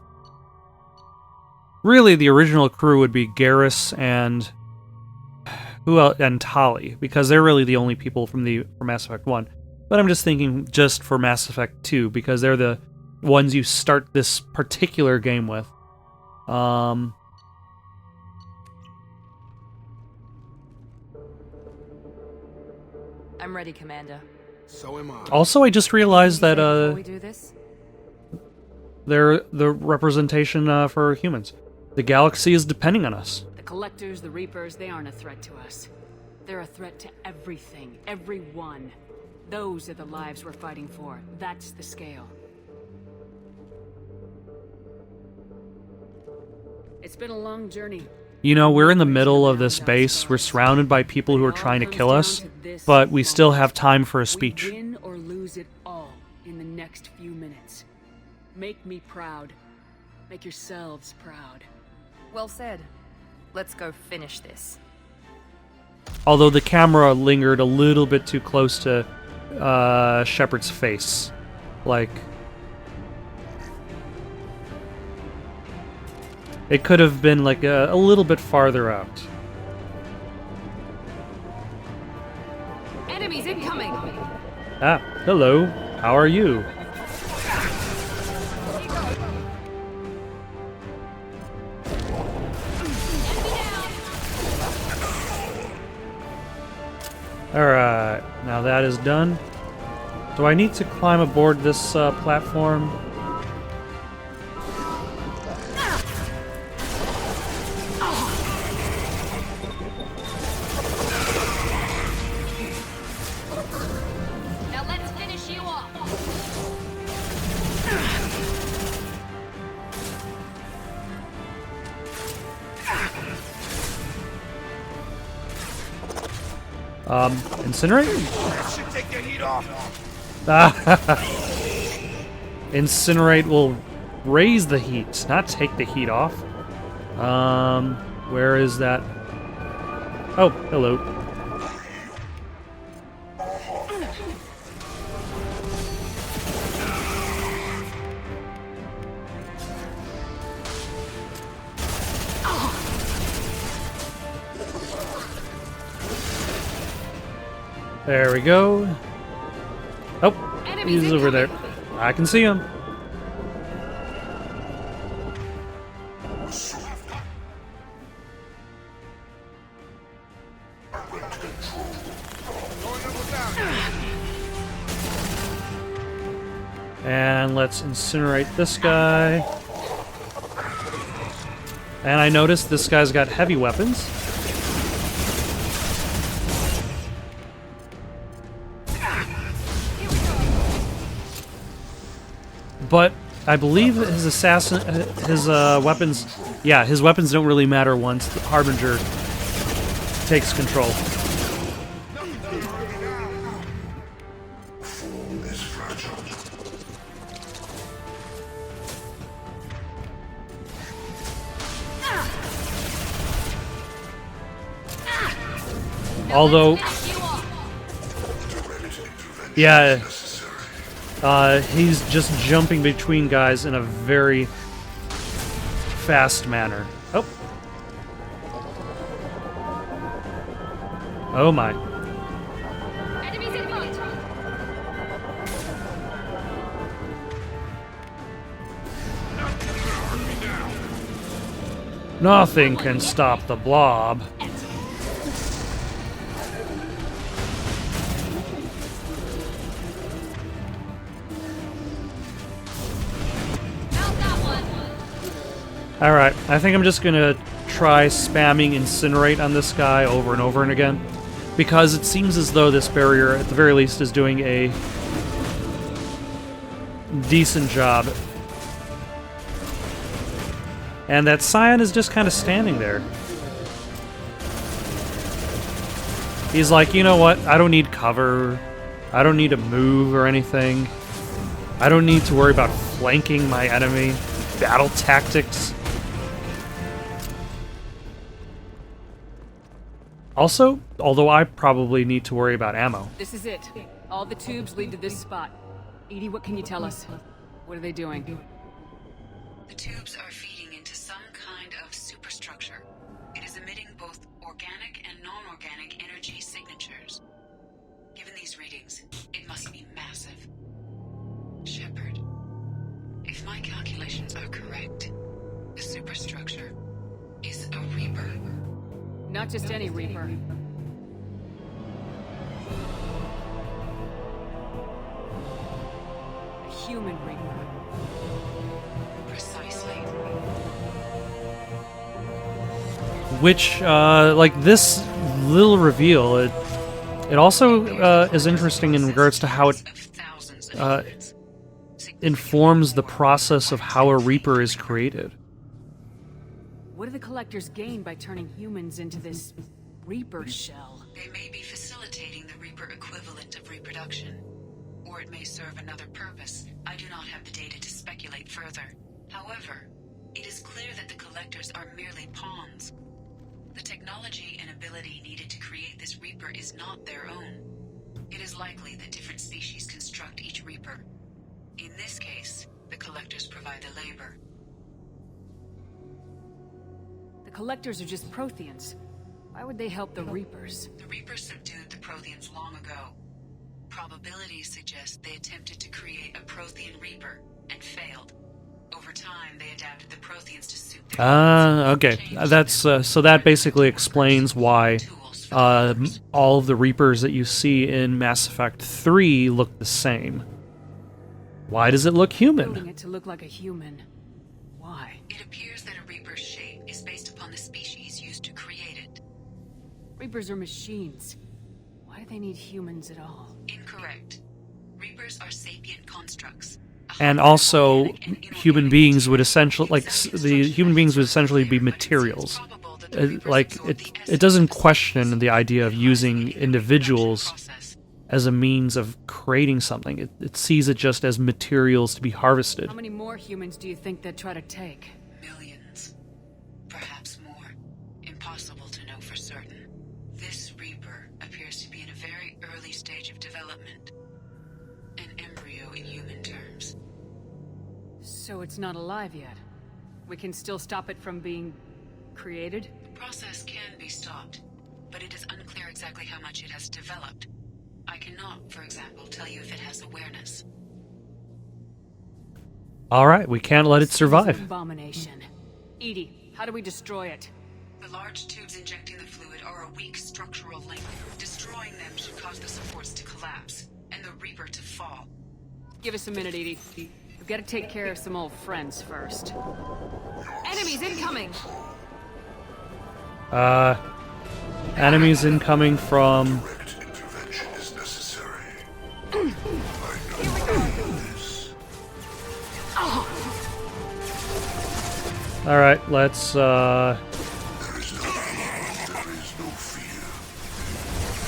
Really, the original crew would be Garrus and who else? And Tali, because they're really the only people from Mass Effect 1. But I'm just thinking just for Mass Effect 2, because they're the ones you start this particular game with. I'm ready, Commander. So am I. Also, I just realized that Before we do this? they're the representation for humans. The galaxy is depending on us. The collectors, the Reapers, they aren't a threat to us. They're a threat to everything, everyone. Those are the lives we're fighting for. That's the scale. It's been a long journey. You know, we're in the middle of this base. We're surrounded by people who are trying to kill us, but we still have time for a speech. We win or lose it all in the next few minutes. Make me proud. Make yourselves proud. Well said. Let's go finish this. Although the camera lingered a little bit too close to Shepard's face. Like, it could have been like a little bit farther out. Enemies incoming! Ah, hello. How are you? Alright, now that is done. Do I need to climb aboard this platform? Now let's finish you off! Incinerate? That should take the heat off. Incinerate will raise the heat, not take the heat off. Where is that? Oh, hello. There we go. Oh, he's over there. I can see him. And let's incinerate this guy. And I noticed this guy's got heavy weapons. But I believe his weapons, yeah, his weapons don't really matter once the Harbinger takes control. Although, yeah, he's just jumping between guys in a very fast manner. Oh. Oh my. Enemies in front. Nothing can stop the blob. Alright, I think I'm just gonna try spamming Incinerate on this guy over and over and again. Because it seems as though this barrier, at the very least, is doing a decent job. And that Scion is just kind of standing there. He's like, you know what, I don't need cover. I don't need to move or anything. I don't need to worry about flanking my enemy. Battle tactics. Also, although I probably need to worry about ammo. This is it. All the tubes lead to this spot. Edie, what can you tell us? What are they doing? The tubes are feeding into some kind of superstructure. It is emitting both organic and non-organic energy signatures. Given these readings, it must be massive. Shepard, if my calculations are correct, the superstructure is a Reaper. Not just any Reaper. A human Reaper. Precisely. Which, like this little reveal, it also is interesting in regards to how it informs the process of how a Reaper is created. What do the Collectors gain by turning humans into this Reaper shell? They may be facilitating the Reaper equivalent of reproduction. Or it may serve another purpose. I do not have the data to speculate further. However, it is clear that the Collectors are merely pawns. The technology and ability needed to create this Reaper is not their own. It is likely that different species construct each Reaper. In this case, the Collectors provide the labor. The Collectors are just Protheans. Why would they help the Reapers? The Reapers subdued the Protheans long ago. Probabilities suggest they attempted to create a Prothean Reaper and failed. Over time, they adapted the Protheans to suit their Okay. That's so that basically explains why all of the Reapers that you see in Mass Effect 3 look the same. Why does it look human? Building it to look like a human. Why? It appears that a Reaper's shape is based upon the species used to create it. Reapers are machines. Why do they need humans at all? Incorrect. Reapers are sapient constructs. And also, human beings would essentially, be materials. It doesn't question the idea of using individuals as a means of creating something. It sees it just as materials to be harvested. How many more humans do you think they'd try to take? Millions. Perhaps more. Impossible to know for certain. This Reaper appears to be in a very early stage of development. An embryo in human terms. So it's not alive yet. We can still stop it from being created? The process can be stopped, but it is unclear exactly how much it has developed. I cannot, for example, tell you if it has awareness. Alright, we can't let it survive. Abomination. Edie, how do we destroy it? The large tubes injecting the fluid are a weak structural link. Destroying them should cause the supports to collapse, and the Reaper to fall. Give us a minute, Edie. We've got to take care of some old friends first. Enemies incoming! Enemies incoming from... Alright, let's,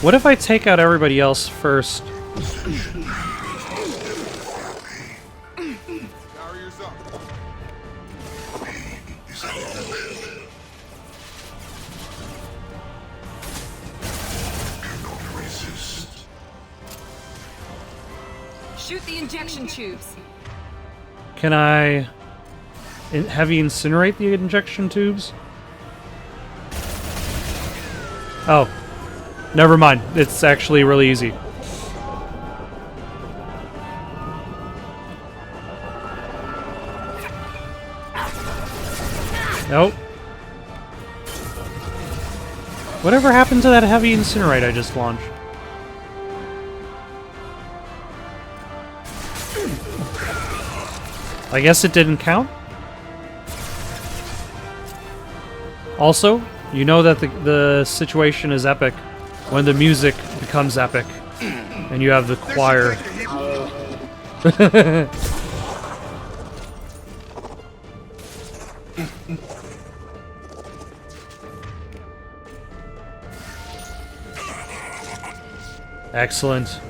what if I take out everybody else first? Shoot the injection tubes. Can I heavy incinerate the injection tubes? Oh. Never mind. It's actually really easy. Nope. Whatever happened to that heavy incinerate I just launched? I guess it didn't count? Also, you know that the situation is epic when the music becomes epic and you have the choir. Excellent.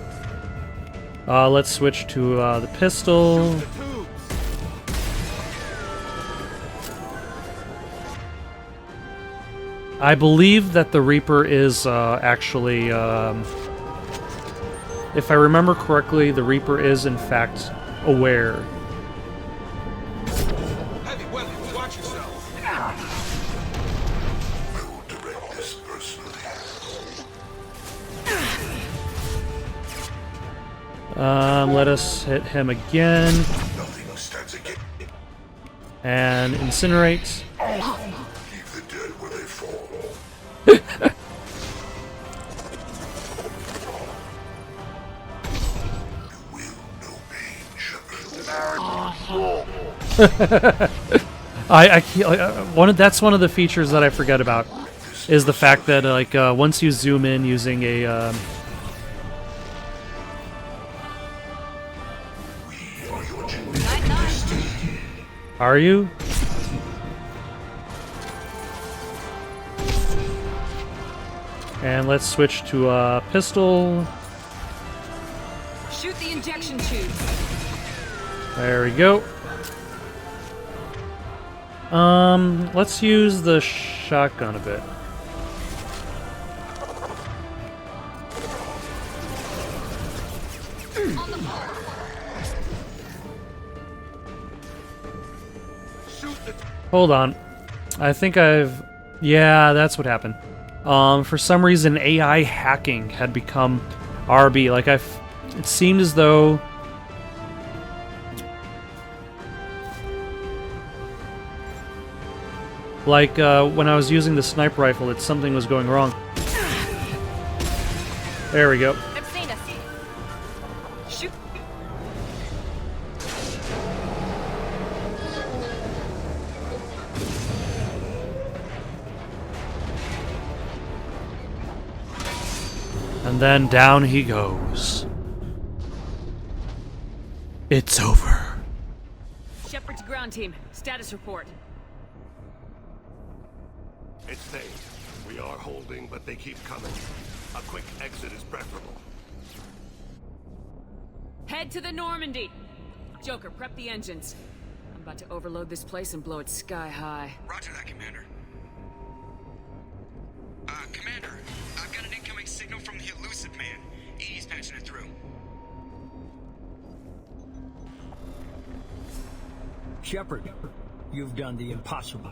Let's switch to the pistol. I believe that the Reaper is actually, if I remember correctly, the Reaper is in fact aware. Heavy weapons, watch yourself. I will direct this personally. Let us hit him again. Nothing stands against. And incinerate. Leave the dead where they fall. That's one of the features that I forget about, is the fact that like once you zoom in using a are you? And let's switch to a pistol. Shoot the injection tubes. There we go. Let's use the shotgun a bit. Hold on. I think I've... Yeah, that's what happened. For some reason, AI hacking had become RB. Like, it seemed as though... Like, when I was using the sniper rifle, something was going wrong. There we go. Shoot. And then down he goes. It's over. Shepard to ground team. Status report. It's safe. We are holding, but they keep coming. A quick exit is preferable. Head to the Normandy! Joker, prep the engines. I'm about to overload this place and blow it sky high. Roger that, Commander. Commander, I've got an incoming signal from the elusive man. Edie's patching it through. Shepard, you've done the impossible.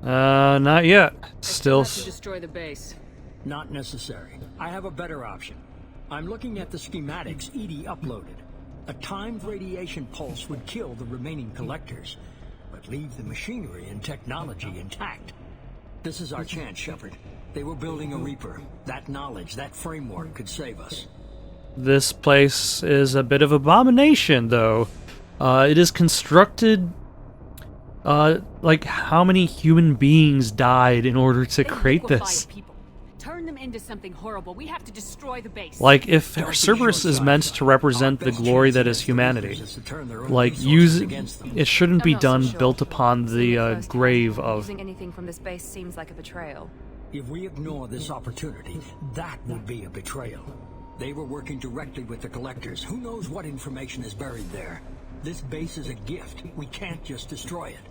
Not yet. Still. To destroy the base. Not necessary. I have a better option. I'm looking at the schematics Edie uploaded. A timed radiation pulse would kill the remaining collectors, but leave the machinery and technology intact. This is our chance, Shepard. They were building a Reaper. That knowledge, that framework could save us. This place is a bit of abomination, though. It is constructed... like, how many human beings died in order to create this? People. Turn them into something horrible. We have to destroy the base. Like, if Cerberus is meant to represent the glory that is humanity, like, it shouldn't be done built upon the grave of... Using anything from this base seems like a betrayal. If we ignore this opportunity, that would be a betrayal. They were working directly with the collectors. Who knows what information is buried there? This base is a gift. We can't just destroy it.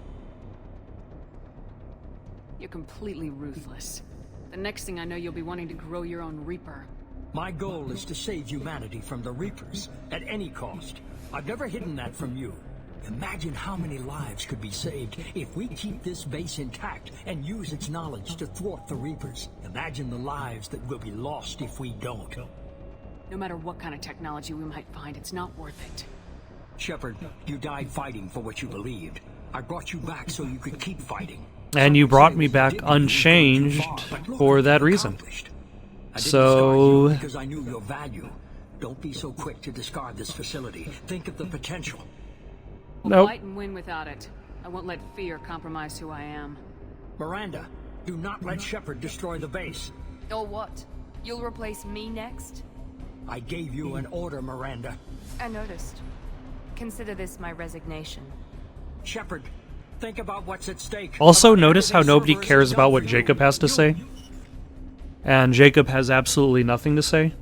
You're completely ruthless. The next thing I know, you'll be wanting to grow your own Reaper. My goal is to save humanity from the Reapers, at any cost. I've never hidden that from you. Imagine how many lives could be saved if we keep this base intact and use its knowledge to thwart the Reapers. Imagine the lives that will be lost if we don't. No matter what kind of technology we might find, it's not worth it. Shepard, you died fighting for what you believed. I brought you back so you could keep fighting. And you brought me back unchanged for that reason. So... because I knew your value. Don't be so quick to discard this facility. Think of the potential. We'll fight and win without it. I won't let fear compromise who I am. Miranda, do not let Shepard destroy the base. Or what? You'll replace me next? I gave you an order, Miranda. I noticed. Consider this my resignation. Shepard, think about what's at stake. Also, notice how nobody cares about what Jacob has to say. And Jacob has absolutely nothing to say.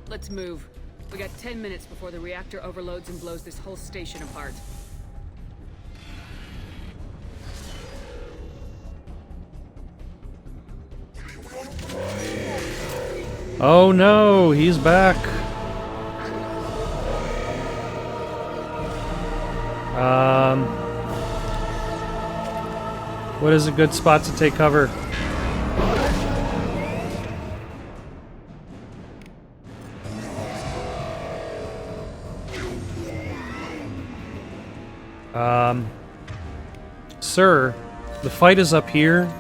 Let's move. We got 10 minutes before the reactor overloads and blows this whole station apart. Oh no, he's back. What is a good spot to take cover? Sir, the fight is up here.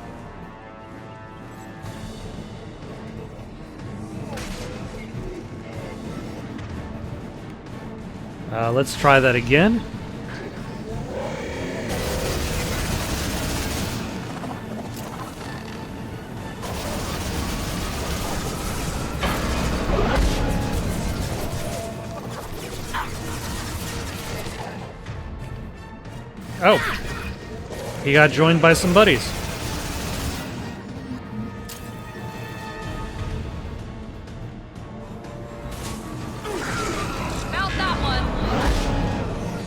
Let's try that again. Oh, he got joined by some buddies.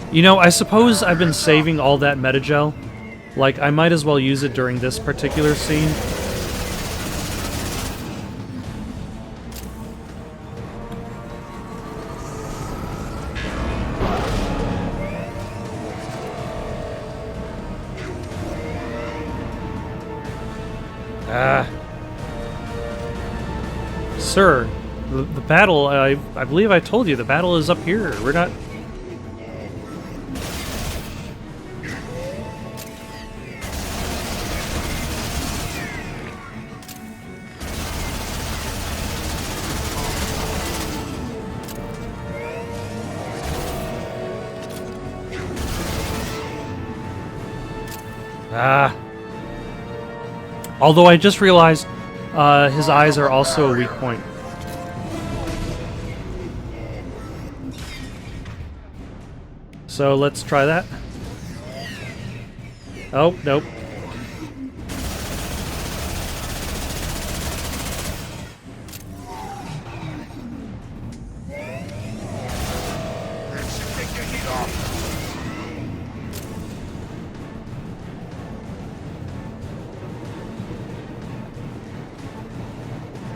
You know, I suppose I've been saving all that metagel. Like, I might as well use it during this particular scene. Sir, the battle, I believe I told you, the battle is up here. We're not... Although I just realized his eyes are also a weak point. So let's try that. Oh, nope.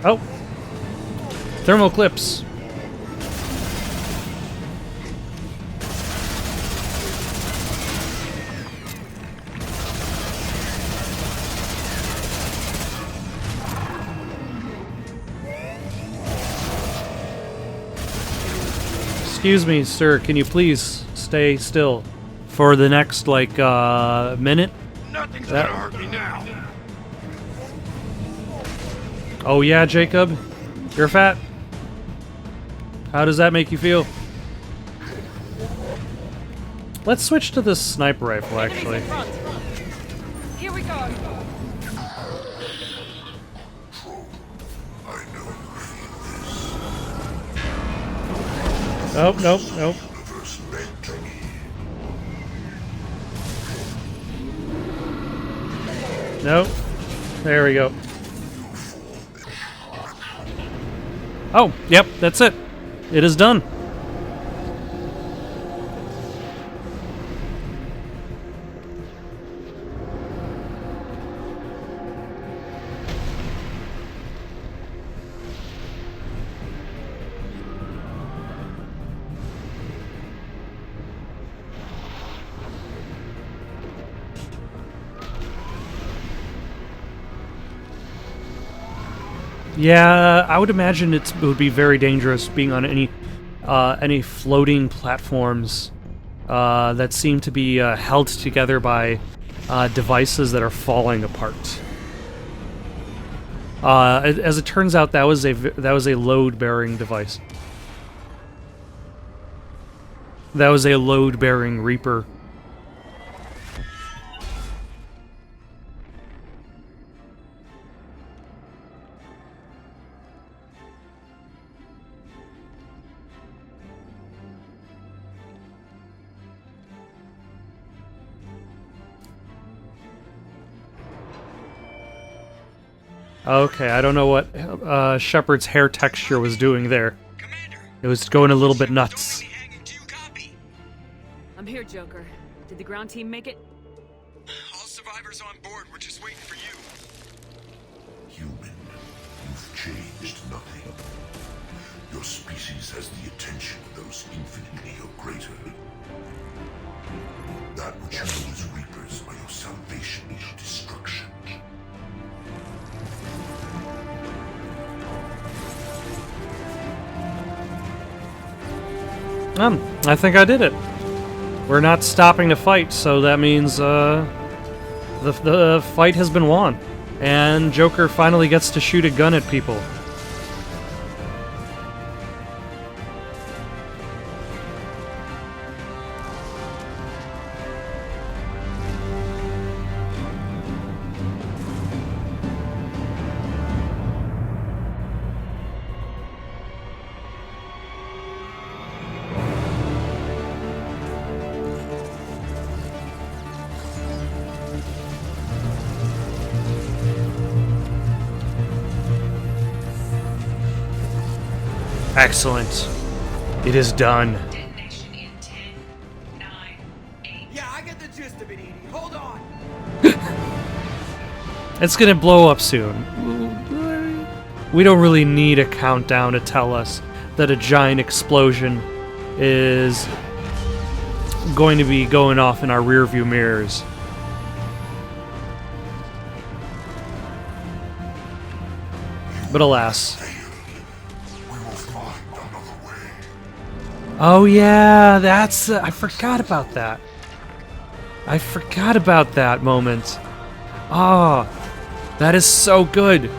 Oh! Thermal clips. Excuse me, sir, can you please stay still for the next, like, minute? Nothing's gonna hurt me now. Oh yeah, Jacob? You're fat? How does that make you feel? Let's switch to the sniper rifle, actually. Here we go. Nope, nope, nope. Nope. There we go. Oh, yep, that's it. It is done. Yeah, I would imagine it would be very dangerous being on any floating platforms that seem to be held together by devices that are falling apart. As it turns out, that was a load-bearing device. That was a load-bearing Reaper. Okay, I don't know what Shepard's hair texture was doing there. It was going a little bit nuts. I'm here, Joker. Did the ground team make it? All survivors on board. We're just waiting for you. Human, you've changed nothing. Your species has the attention of those infinitely or greater. That which you know as Reapers are your salvation or destruction. I think I did it. We're not stopping the fight, so that means the fight has been won. And Joker finally gets to shoot a gun at people. Excellent. It is done. Detonation in 10, 9, 8. Yeah, I get the gist of it, Edie. Hold on. It's gonna blow up soon. We don't really need a countdown to tell us that a giant explosion is going to be going off in our rearview mirrors. But alas. Oh yeah, that's... I forgot about that. I forgot about that moment. Ah, that is so good.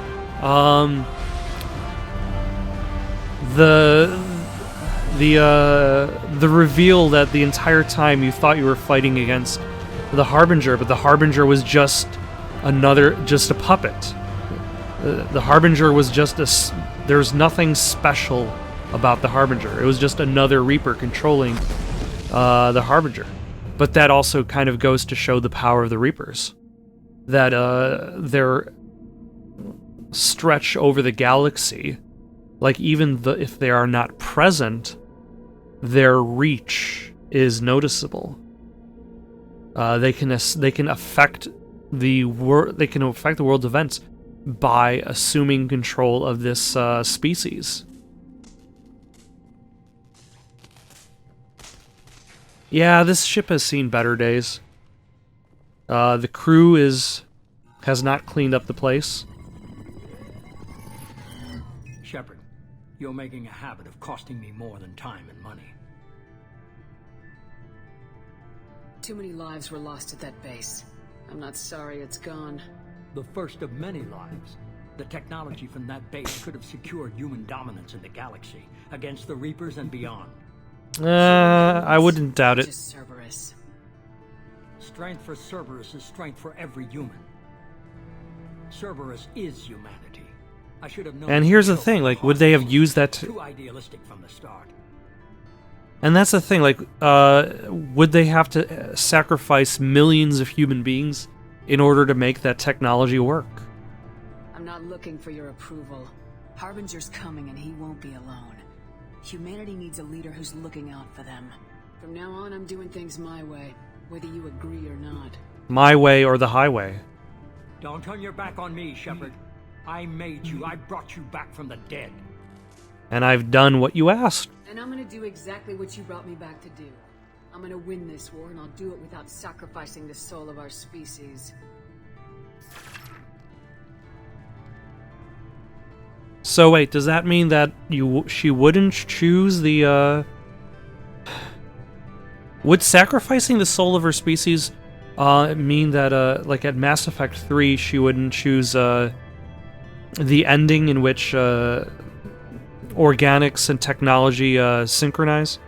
The reveal that the entire time you thought you were fighting against the Harbinger, but the Harbinger was just a puppet. The Harbinger was just there's nothing special about the Harbinger. It was just another Reaper controlling the Harbinger. But that also kind of goes to show the power of the Reapers. That their stretch over the galaxy, like even if they are not present, their reach is noticeable. They can affect the world's events. by assuming control of this species. Yeah, this ship has seen better days. The crew has not cleaned up the place. Shepard, you're making a habit of costing me more than time and money. Too many lives were lost at that base. I'm not sorry it's gone. The first of many lives. The technology from that base could have secured human dominance in the galaxy against the Reapers and beyond. I wouldn't doubt it. Just Cerberus. Strength for Cerberus is strength for every human. Cerberus is humanity. I should have known. And here's the thing, like, would they have used that too idealistic from the start. And that's the thing, like, would they have to sacrifice millions of human beings in order to make that technology work? I'm not looking for your approval. Harbinger's coming and he won't be alone. Humanity needs a leader who's looking out for them. From now on, I'm doing things my way, whether you agree or not. My way or the highway. Don't turn your back on me, Shepard. I made you. I brought you back from the dead. And I've done what you asked. And I'm gonna do exactly what you brought me back to do. I'm gonna win this war, and I'll do it without sacrificing the soul of our species. So wait, does that mean that she wouldn't choose the, Would sacrificing the soul of her species, mean that, like at Mass Effect 3, she wouldn't choose, the ending in which, organics and technology, synchronize?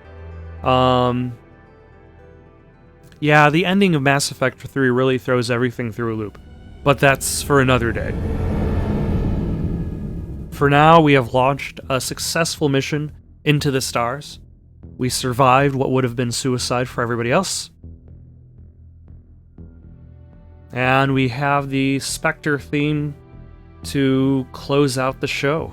Yeah, the ending of Mass Effect 3 really throws everything through a loop. But that's for another day. For now, we have launched a successful mission into the stars. We survived what would have been suicide for everybody else. And we have the Spectre theme to close out the show.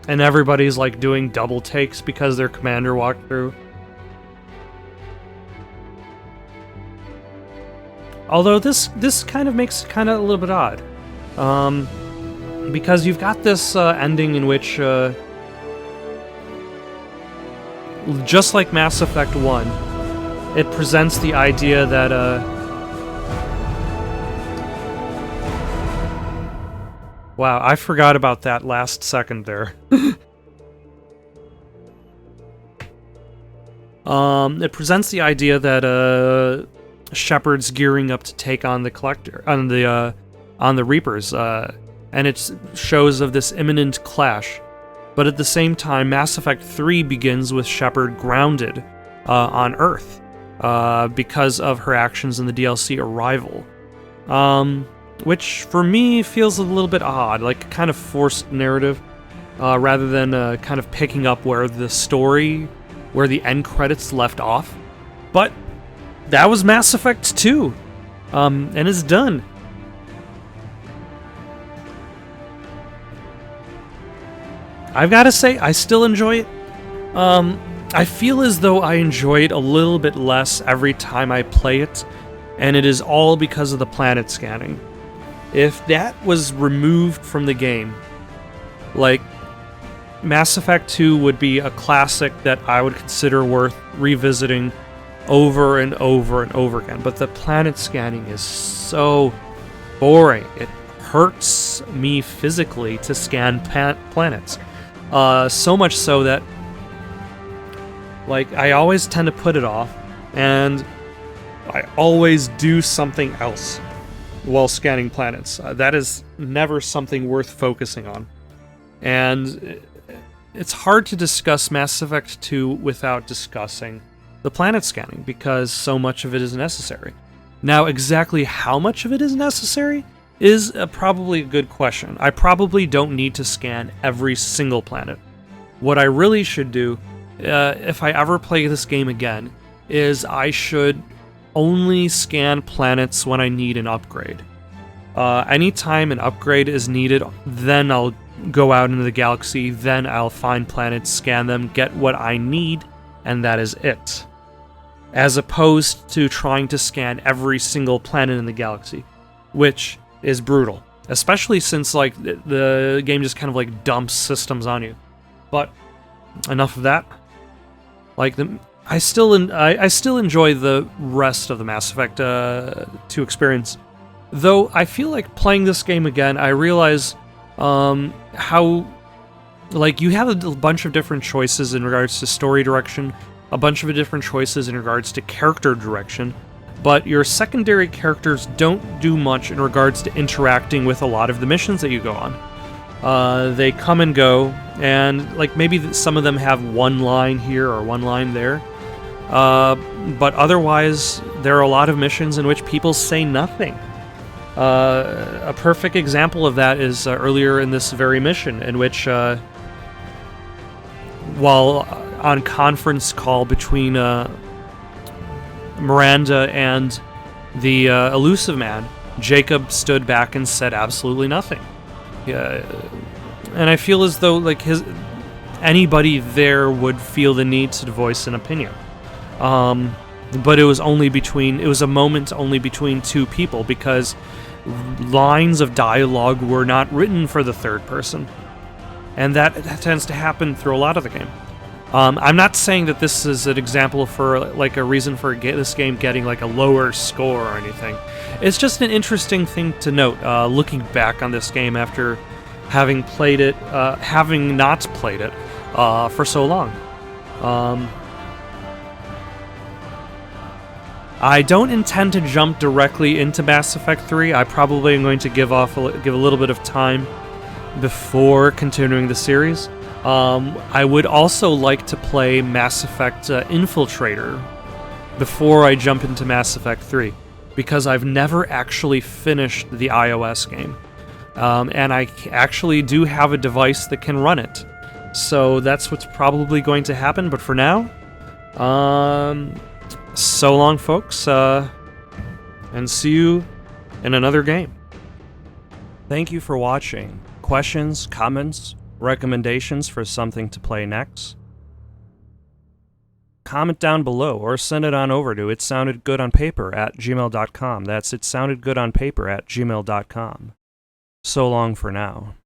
And everybody's like doing double takes because their commander walked through. Although this kind of makes it kind of a little bit odd. Because you've got this ending in which, just like Mass Effect 1, it presents the idea that, wow, I forgot about that last second there. It presents the idea that Shepard's gearing up to take on the Collector, on the Reapers, and it shows of this imminent clash. But at the same time, Mass Effect 3 begins with Shepard grounded on Earth because of her actions in the DLC Arrival. Which, for me, feels a little bit odd, like kind of forced narrative, rather than kind of picking up where the end credits left off. But that was Mass Effect 2, and it's done. I've got to say, I still enjoy it. I feel as though I enjoy it a little bit less every time I play it, and it is all because of the planet scanning. If that was removed from the game, like, Mass Effect 2 would be a classic that I would consider worth revisiting over and over and over again. But the planet scanning is so boring. It hurts me physically to scan planets. So much so that, like, I always tend to put it off, and I always do something else while scanning planets. That is never something worth focusing on. And it's hard to discuss Mass Effect 2 without discussing the planet scanning, because so much of it is necessary. Now, exactly how much of it is necessary is probably a good question. I probably don't need to scan every single planet. What I really should do, if I ever play this game again, is I should only scan planets when I need an upgrade. Anytime an upgrade is needed, then I'll go out into the galaxy, then I'll find planets, scan them, get what I need, and that is it. As opposed to trying to scan every single planet in the galaxy, which is brutal. Especially since like the game just kind of like dumps systems on you. But enough of that. Like I still enjoy the rest of the Mass Effect 2 experience. Though I feel like playing this game again, I realize how like you have a bunch of different choices in regards to story direction, a bunch of different choices in regards to character direction, but your secondary characters don't do much in regards to interacting with a lot of the missions that you go on. They come and go, and like maybe some of them have one line here or one line there, but otherwise there are a lot of missions in which people say nothing. A perfect example of that is earlier in this very mission, in which, while on conference call between Miranda and the elusive man, Jacob stood back and said absolutely nothing. And I feel as though like anybody there would feel the need to voice an opinion. But it was a moment only between two people, because lines of dialogue were not written for the third person. And that tends to happen through a lot of the game. I'm not saying that this is an example for like a reason for this game getting like a lower score or anything. It's just an interesting thing to note, looking back on this game after having played it, having not played it for so long. I don't intend to jump directly into Mass Effect 3. I probably am going to give a little bit of time before continuing the series. I would also like to play Mass Effect Infiltrator before I jump into Mass Effect 3, because I've never actually finished the iOS game. And I actually do have a device that can run it. So that's what's probably going to happen, but for now, so long, folks, and see you in another game. Thank you for watching. Questions, comments, recommendations for something to play next? Comment down below or send it on over to itsoundedgoodonpaper@gmail.com. That's itsoundedgoodonpaper@gmail.com. So long for now.